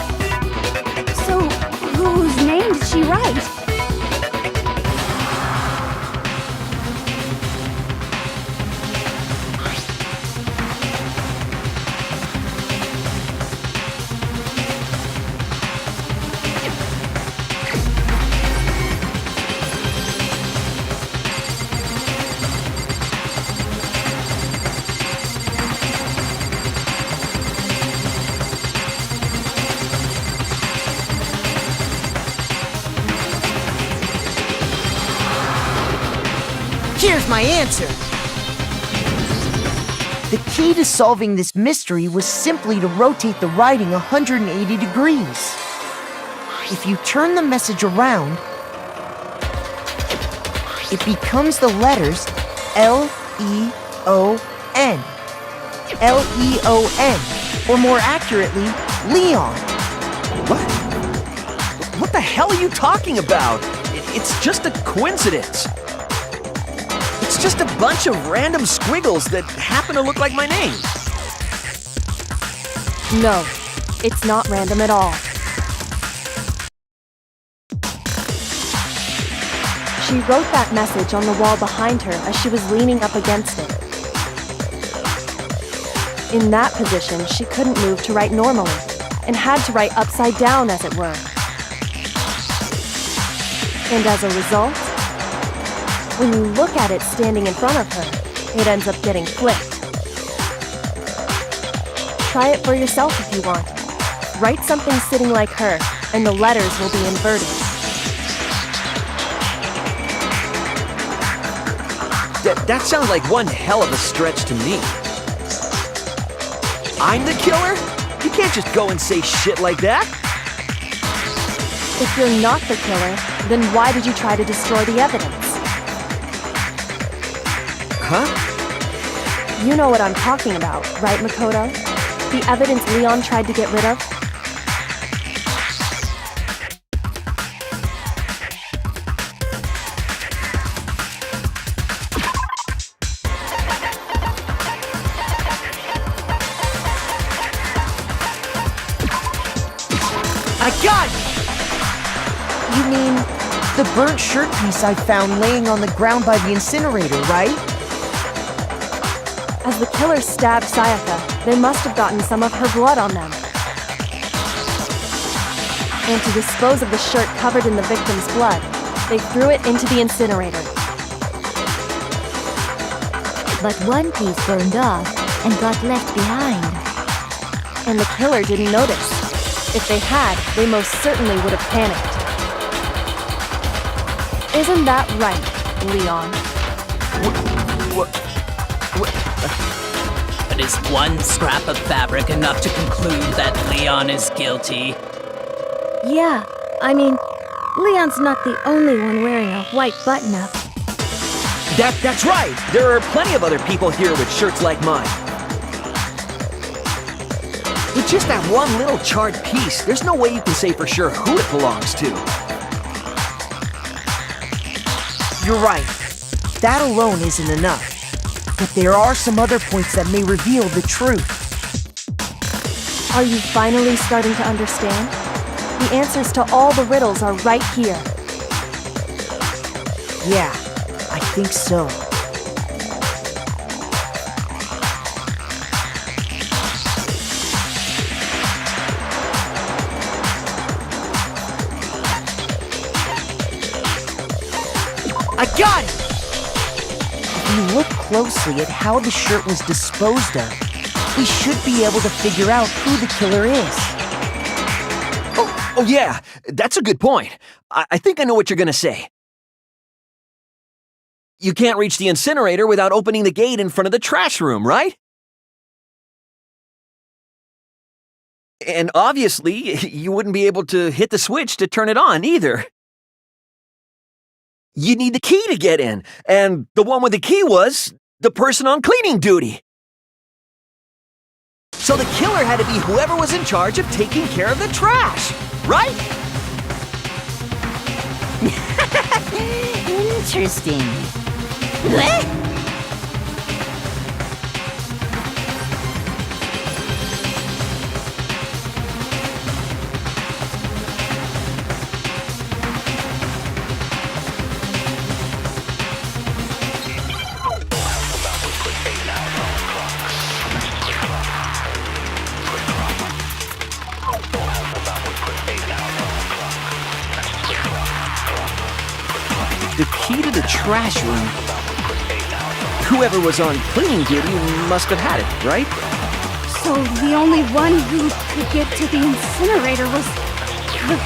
So, whose name did she write? my answer. The key to solving this mystery was simply to rotate the writing 180 degrees. If you turn the message around, it becomes the letters L-E-O-N. L-E-O-N, or more accurately, Leon. What? What the hell are you talking about? It's just a coincidence. It's just a bunch of random squiggles that happen to look like my name. No, it's not random at all. She wrote that message on the wall behind her as she was leaning up against it. In that position, she couldn't move to write normally, and had to write upside down, as it were. And as a result, when you look at it standing in front of her, it ends up getting flipped. Try it for yourself if you want. Write something sitting like her, and the letters will be inverted. That sounds like one hell of a stretch to me. I'm the killer? You can't just go and say shit like that. If you're not the killer, then why did you try to destroy the evidence? Huh? You know what I'm talking about, right, Makoto? The evidence Leon tried to get rid of? I got it! You mean the burnt shirt piece I found laying on the ground by the incinerator, right? As the killer stabbed Sayaka, they must have gotten some of her blood on them. And to dispose of the shirt covered in the victim's blood, they threw it into the incinerator. But one piece burned off and got left behind. And the killer didn't notice. If they had, they most certainly would have panicked. Isn't that right, Leon? But is one scrap of fabric enough to conclude that Leon is guilty? Yeah, I mean, Leon's not the only one wearing a white button-up. That's right! There are plenty of other people here with shirts like mine. With just that one little charred piece, there's no way you can say for sure who it belongs to. You're right. That alone isn't enough. But there are some other points that may reveal the truth. Are you finally starting to understand? The answers to all the riddles are right here. Yeah, I think so. I got it! If you look closely at how the shirt was disposed of, we should be able to figure out who the killer is. Oh yeah, that's a good point. I think I know what you're gonna say. You can't reach the incinerator without opening the gate in front of the trash room, right? And obviously, you wouldn't be able to hit the switch to turn it on either. You need the key to get in, and the one with the key was the person on cleaning duty. So the killer had to be whoever was in charge of taking care of the trash, right? Interesting. What? The key to the trash room. Whoever was on cleaning duty must have had it, right? So the only one who could get to the incinerator was the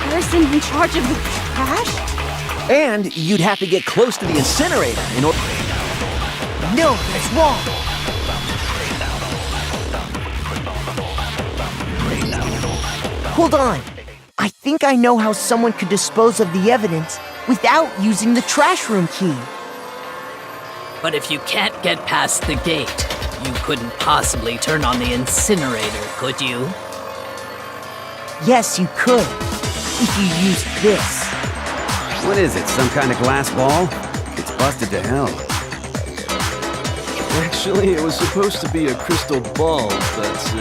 person in charge of the trash? And you'd have to get close to the incinerator in order... No, that's wrong. Hold on. I think I know how someone could dispose of the evidence without using the trash room key. But if you can't get past the gate, you couldn't possibly turn on the incinerator, could you? Yes, you could. If you used this. What is it, some kind of glass ball? It's busted to hell. Actually, it was supposed to be a crystal ball, but,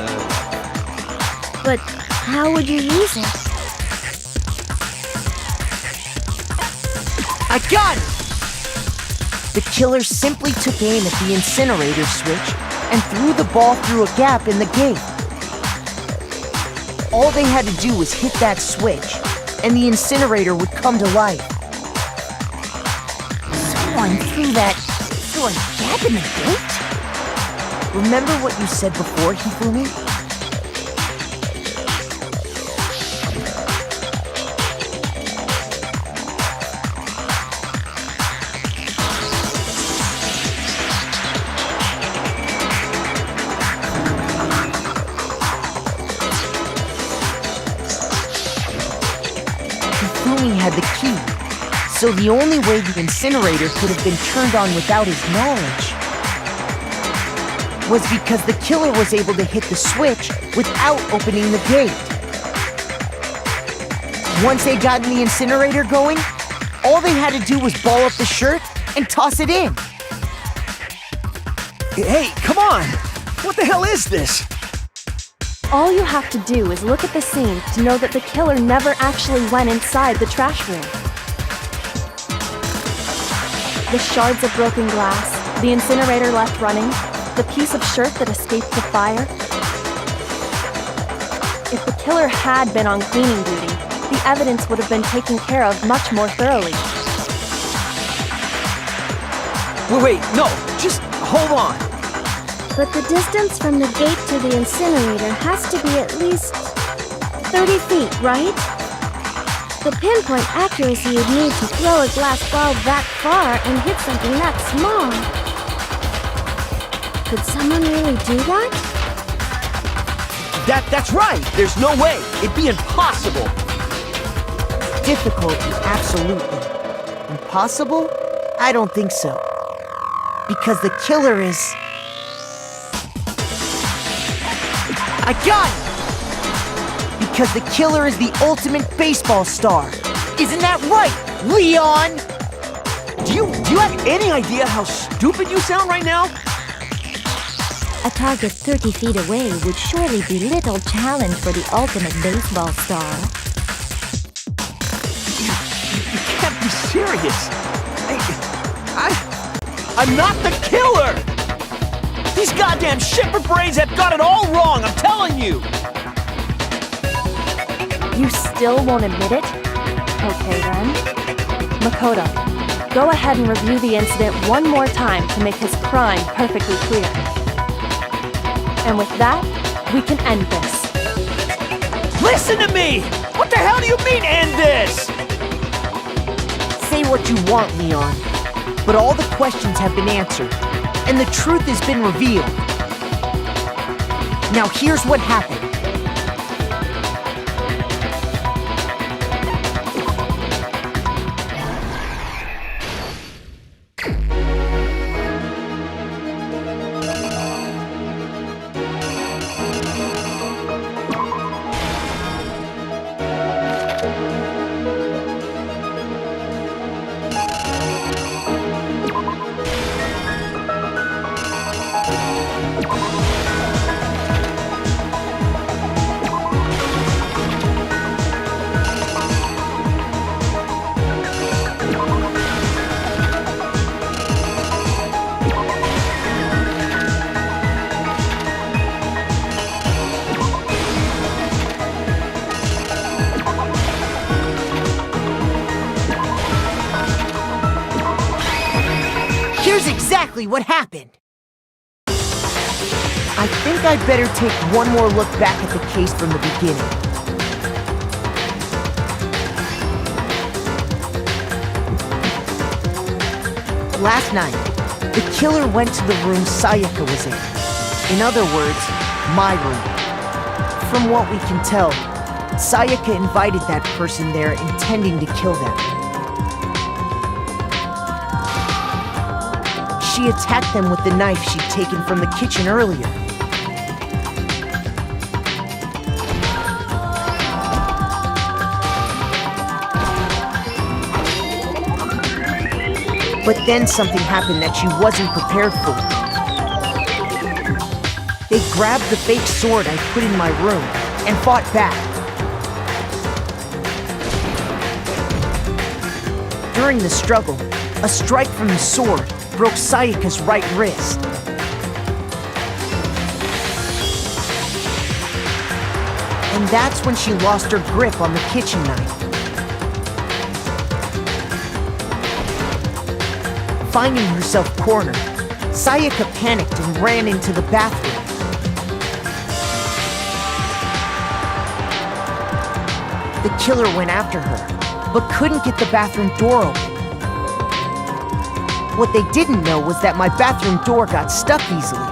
But how would you use it? I got it! The killer simply took aim at the incinerator switch and threw the ball through a gap in the gate. All they had to do was hit that switch, and the incinerator would come to life. Someone threw a gap in the gate? Remember what you said before, Hifumi? Hifumi had the key, so the only way the incinerator could have been turned on without his knowledge was because the killer was able to hit the switch without opening the gate. Once they got the incinerator going, all they had to do was ball up the shirt and toss it in. Hey, come on! What the hell is this? All you have to do is look at the scene to know that the killer never actually went inside the trash room. The shards of broken glass, the incinerator left running, the piece of shirt that escaped the fire. If the killer had been on cleaning duty, the evidence would have been taken care of much more thoroughly. Wait, no, just hold on. But the distance from the gate to the incinerator has to be at least 30 feet, right? The pinpoint accuracy you'd need to throw a glass ball that far and hit something that small. Could someone really do that? That's right! There's no way! It'd be impossible! Difficult, absolutely. Impossible? I don't think so. Because the killer is... I got it! Because the killer is the ultimate baseball star. Isn't that right, Leon? Do you have any idea how stupid you sound right now? A target 30 feet away would surely be little challenge for the ultimate baseball star. You can't be serious. I'm not the killer! These goddamn shepherd brains have got it all wrong, I'm telling you! You still won't admit it? Okay then. Makoto, go ahead and review the incident one more time to make his crime perfectly clear. And with that, we can end this. Listen to me! What the hell do you mean, end this? Say what you want, Leon, but all the questions have been answered, and the truth has been revealed. Now here's what happened. Here's exactly what happened. I think I'd better take one more look back at the case from the beginning. Last night, The killer went to the room Sayaka was in. In other words, my room. From what we can tell, Sayaka invited that person there intending to kill them. She attacked them with the knife she'd taken from the kitchen earlier. But then something happened that she wasn't prepared for. They grabbed the fake sword I put in my room and fought back. During the struggle, a strike from the sword broke Sayaka's right wrist. And that's when she lost her grip on the kitchen knife. Finding herself cornered, Sayaka panicked and ran into the bathroom. The killer went after her, but couldn't get the bathroom door open. What they didn't know was that my bathroom door got stuck easily,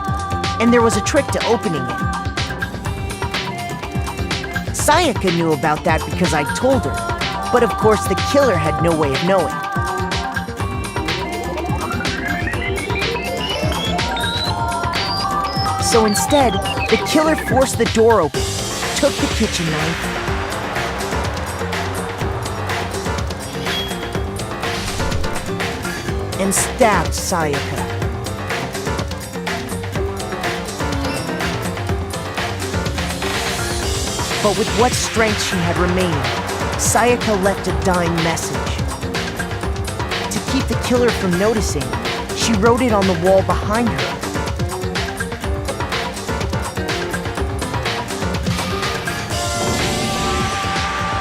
and there was a trick to opening it. Sayaka knew about that because I told her, but of course the killer had no way of knowing. So instead, the killer forced the door open, took the kitchen knife, and stabbed Sayaka. But with what strength she had remaining, Sayaka left a dying message. To keep the killer from noticing, she wrote it on the wall behind her.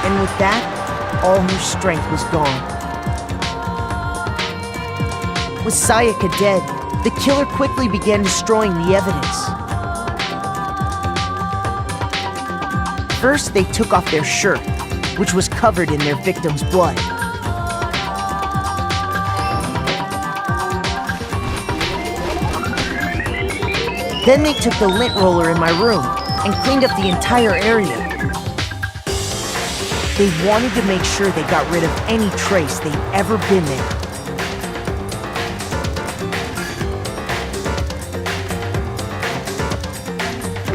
And with that, all her strength was gone. With Sayaka dead, the killer quickly began destroying the evidence. First, they took off their shirt, which was covered in their victim's blood. Then they took the lint roller in my room and cleaned up the entire area. They wanted to make sure they got rid of any trace they'd ever been there.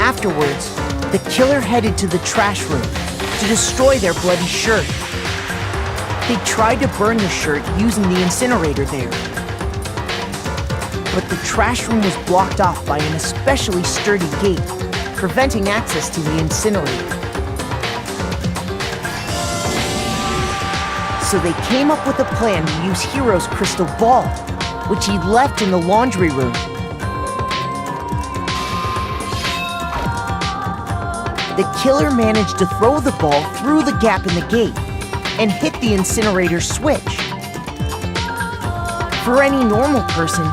Afterwards, the killer headed to the trash room to destroy their bloody shirt. They tried to burn the shirt using the incinerator there. But the trash room was blocked off by an especially sturdy gate, preventing access to the incinerator. So they came up with a plan to use Hiro's crystal ball, which he left in the laundry room. The killer managed to throw the ball through the gap in the gate and hit the incinerator switch. For any normal person,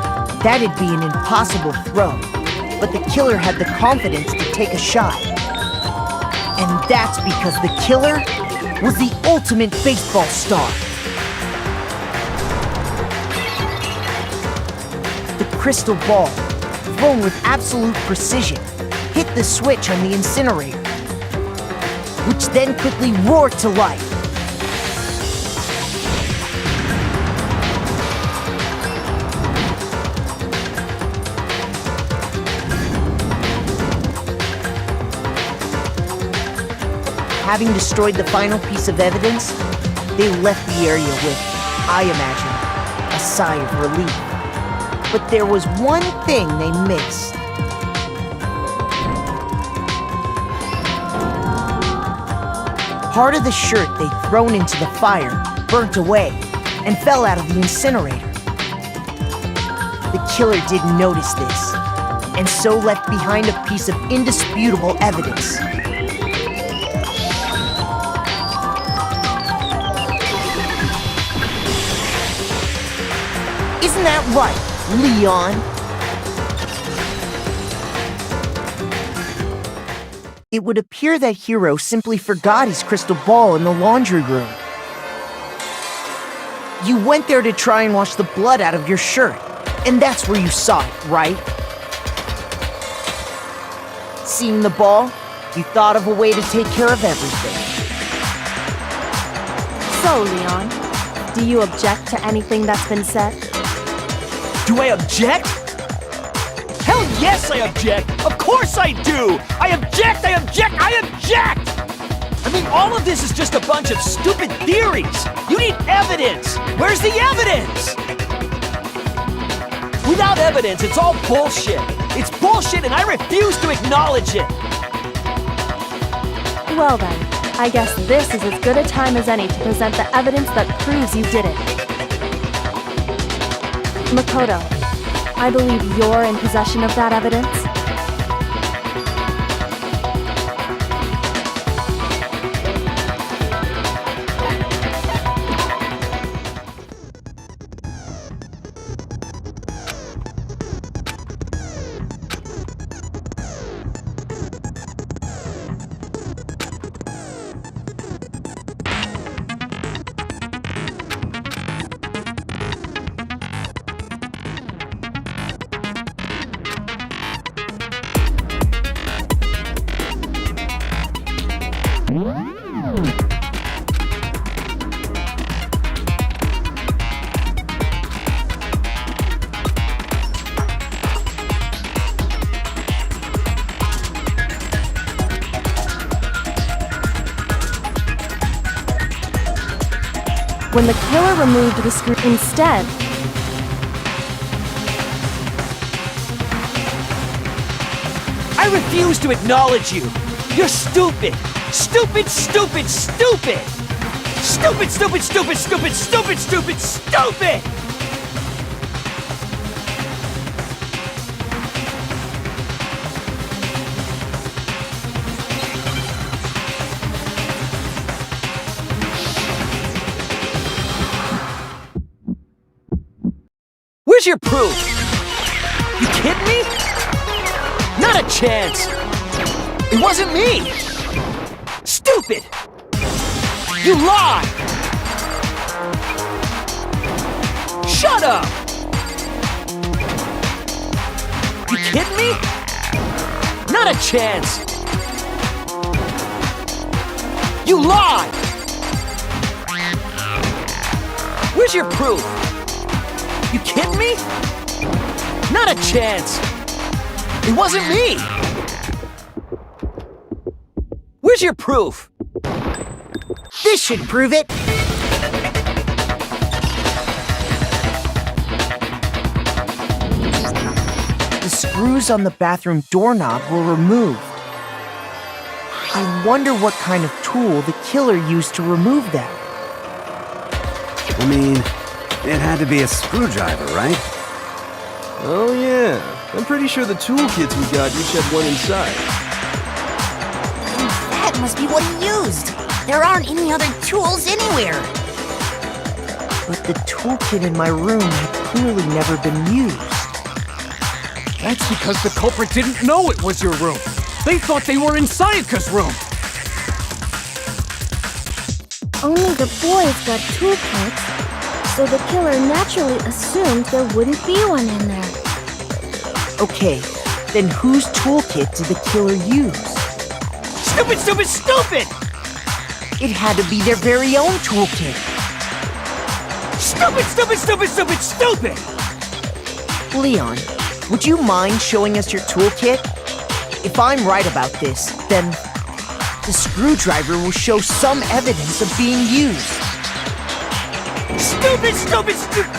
that'd be an impossible throw, but the killer had the confidence to take a shot. And that's because the killer was the ultimate baseball star. The crystal ball, thrown with absolute precision, hit the switch on the incinerator, which then quickly roared to life. Having destroyed the final piece of evidence, they left the area with, I imagine, a sigh of relief. But there was one thing they missed. Part of the shirt they'd thrown into the fire burnt away and fell out of the incinerator. The killer didn't notice this, and so left behind a piece of indisputable evidence. Isn't that right, Leon? It would appear that Hiro simply forgot his crystal ball in the laundry room. You went there to try and wash the blood out of your shirt, And that's where you saw it, right? Seeing the ball, you thought of a way to take care of everything. So, Leon, do you object to anything that's been said? Do I object? Hell yes, I object! Of course I do! I object! I object! I object! I mean, all of this is just a bunch of stupid theories! You need evidence! Where's the evidence? Without evidence, it's all bullshit! It's bullshit and I refuse to acknowledge it! Well then, I guess this is as good a time as any to present the evidence that proves you did it. Makoto, I believe you're in possession of that evidence. When the killer removed the screw instead, I refuse to acknowledge you! You're stupid! Stupid, stupid, stupid! Stupid, stupid, stupid, stupid, stupid, stupid, stupid! Where's your proof? You kidding me? Not a chance! It wasn't me! Stupid! You lie! Shut up! You kidding me? Not a chance! You lie! Where's your proof? You kidding me? Not a chance! It wasn't me! Where's your proof? This should prove it! The screws on the bathroom doorknob were removed. I wonder what kind of tool the killer used to remove them. I mean, it had to be a screwdriver, right? Oh yeah, I'm pretty sure the toolkits we got each had one inside. That must be what he used. There aren't any other tools anywhere. But the toolkit in my room had clearly never been used. That's because the culprit didn't know it was your room. They thought they were in Sayaka's room. Only the boys got toolkits, so the killer naturally assumed there wouldn't be one in there. Okay, then whose toolkit did the killer use? Stupid, stupid, stupid! It had to be their very own toolkit. Stupid, stupid, stupid, stupid, stupid! Leon, would you mind showing us your toolkit? If I'm right about this, then the screwdriver will show some evidence of being used. Stupid, stupid, stupid!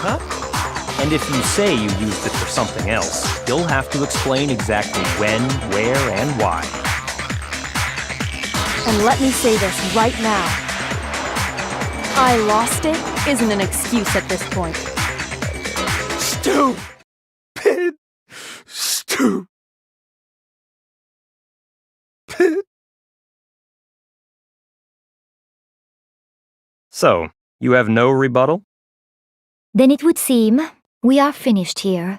Huh? And if you say you used it for something else, you'll have to explain exactly when, where, and why. and let me say this right now. I lost it isn't an excuse at this point. Stupid. Stupid. So, you have no rebuttal? Then it would seem we are finished here.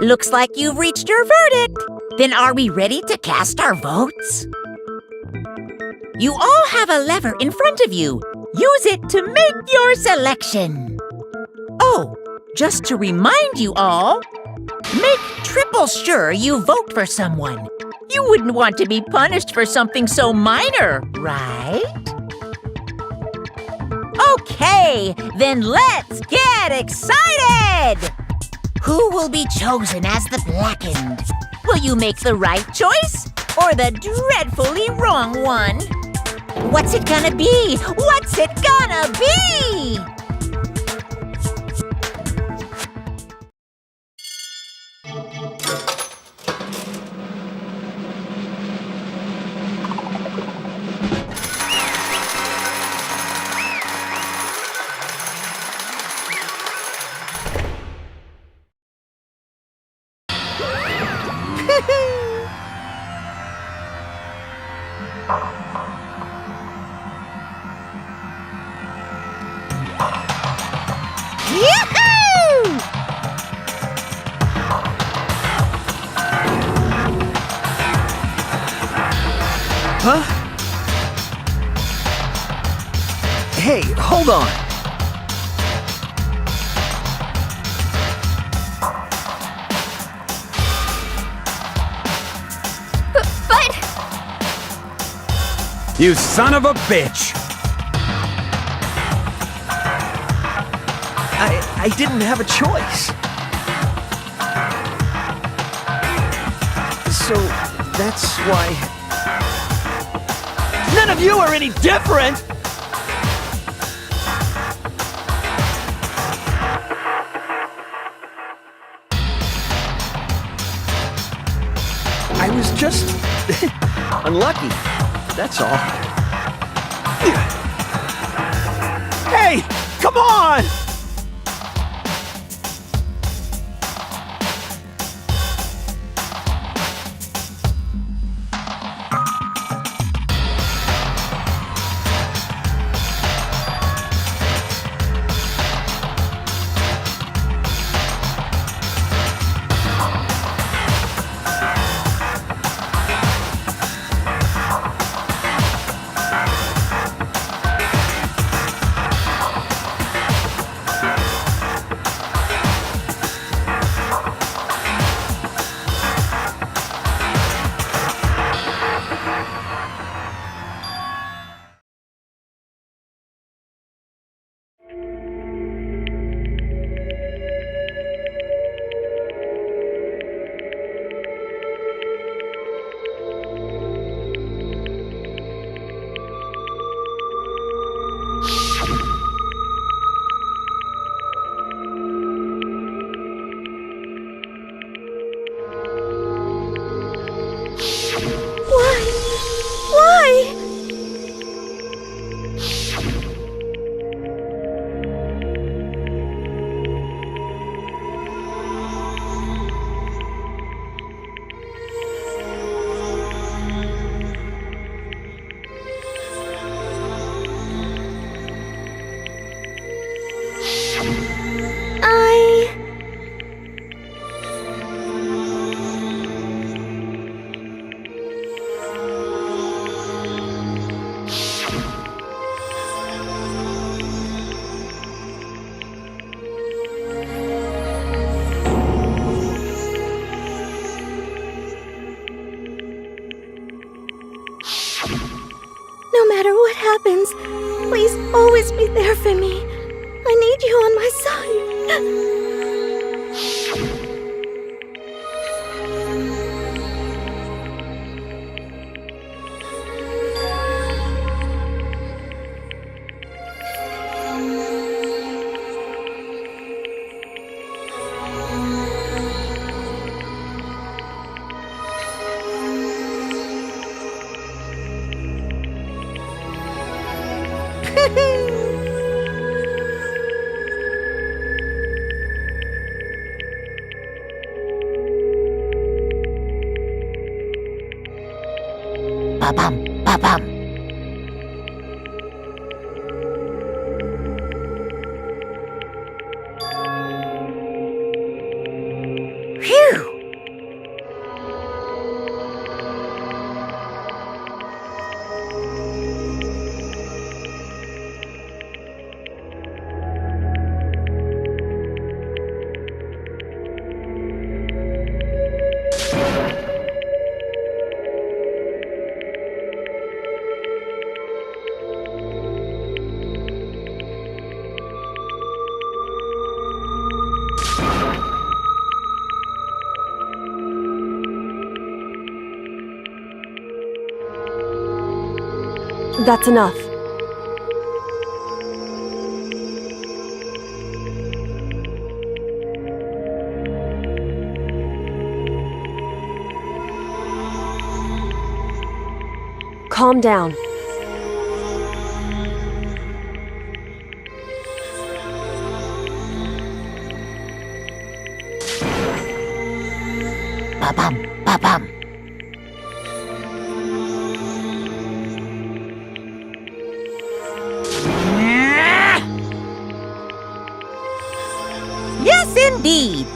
Looks like you've reached your verdict. Then are we ready to cast our votes? You all have a lever in front of you. Use it to make your selection. Oh, just to remind you all, make triple sure you vote for someone. You wouldn't want to be punished for something so minor, right? Okay, then let's get excited! Who will be chosen as the blackened? Will you make the right choice or the dreadfully wrong one? What's it gonna be? What's it gonna be? Yoo-hoo! Huh? Hey, hold on. But You son of a bitch! I didn't have a choice. So that's why... None of you are any different! I was just... unlucky. That's all. Hey! Come on! why? No matter what happens, please always be there for me. I need you on my side. Ba-bum, ba-bum. That's enough. Calm down. Ba-bum, ba-bum. Yes, indeed.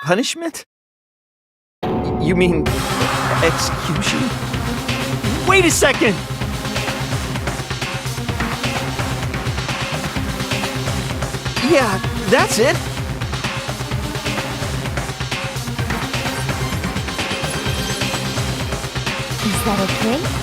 Punishment? You mean execution? Wait a second! Yeah, that's it. Is that okay?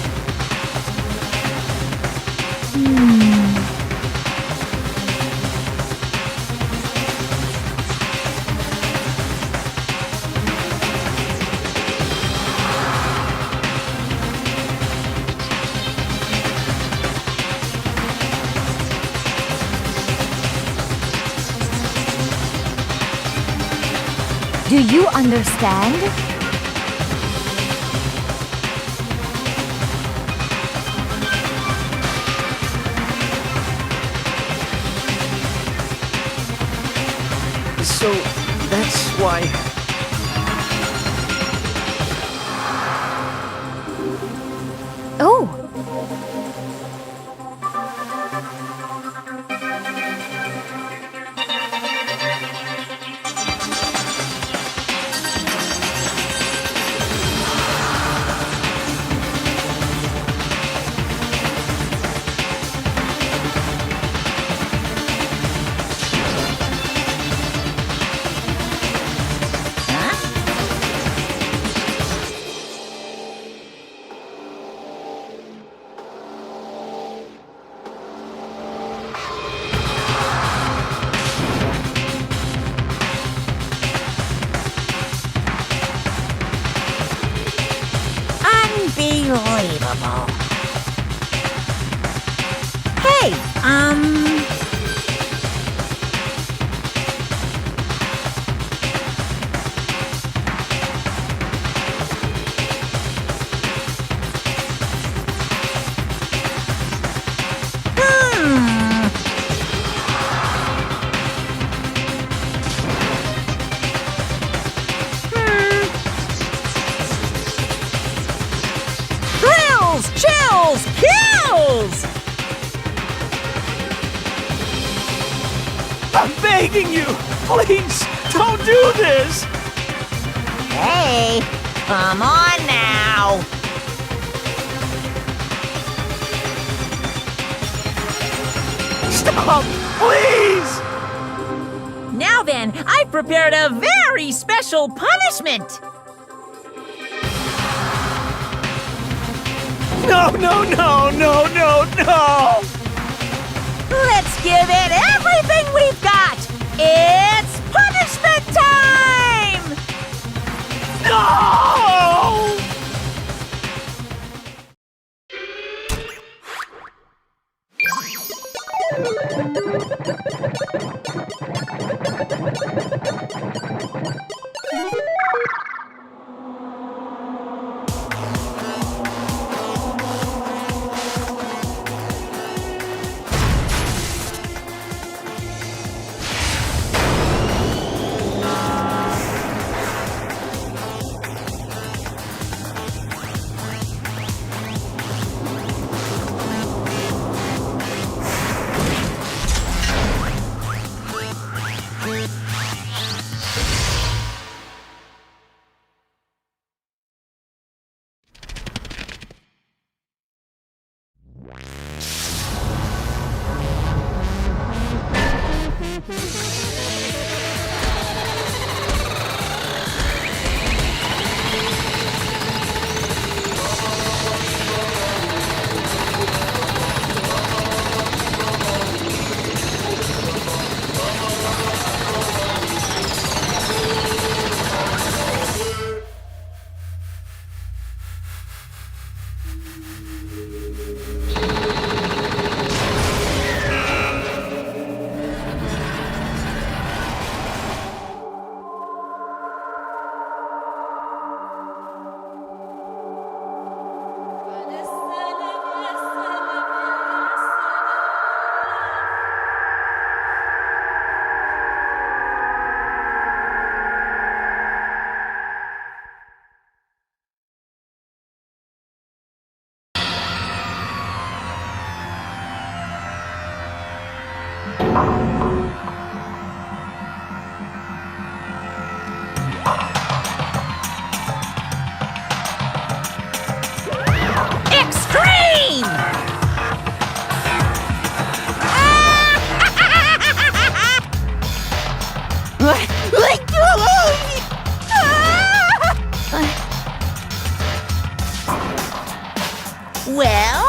Do you understand? So, that's why... Oh! Unbelievable. Hey, Thrills, chills, kills! I'm begging you! Please, don't do this! Hey, come on now. Stop! Please! Now then, I've prepared a very special punishment. No, no, no, no, no, no! Let's give it everything we've got. It's punishment time! No! Extreme! Well?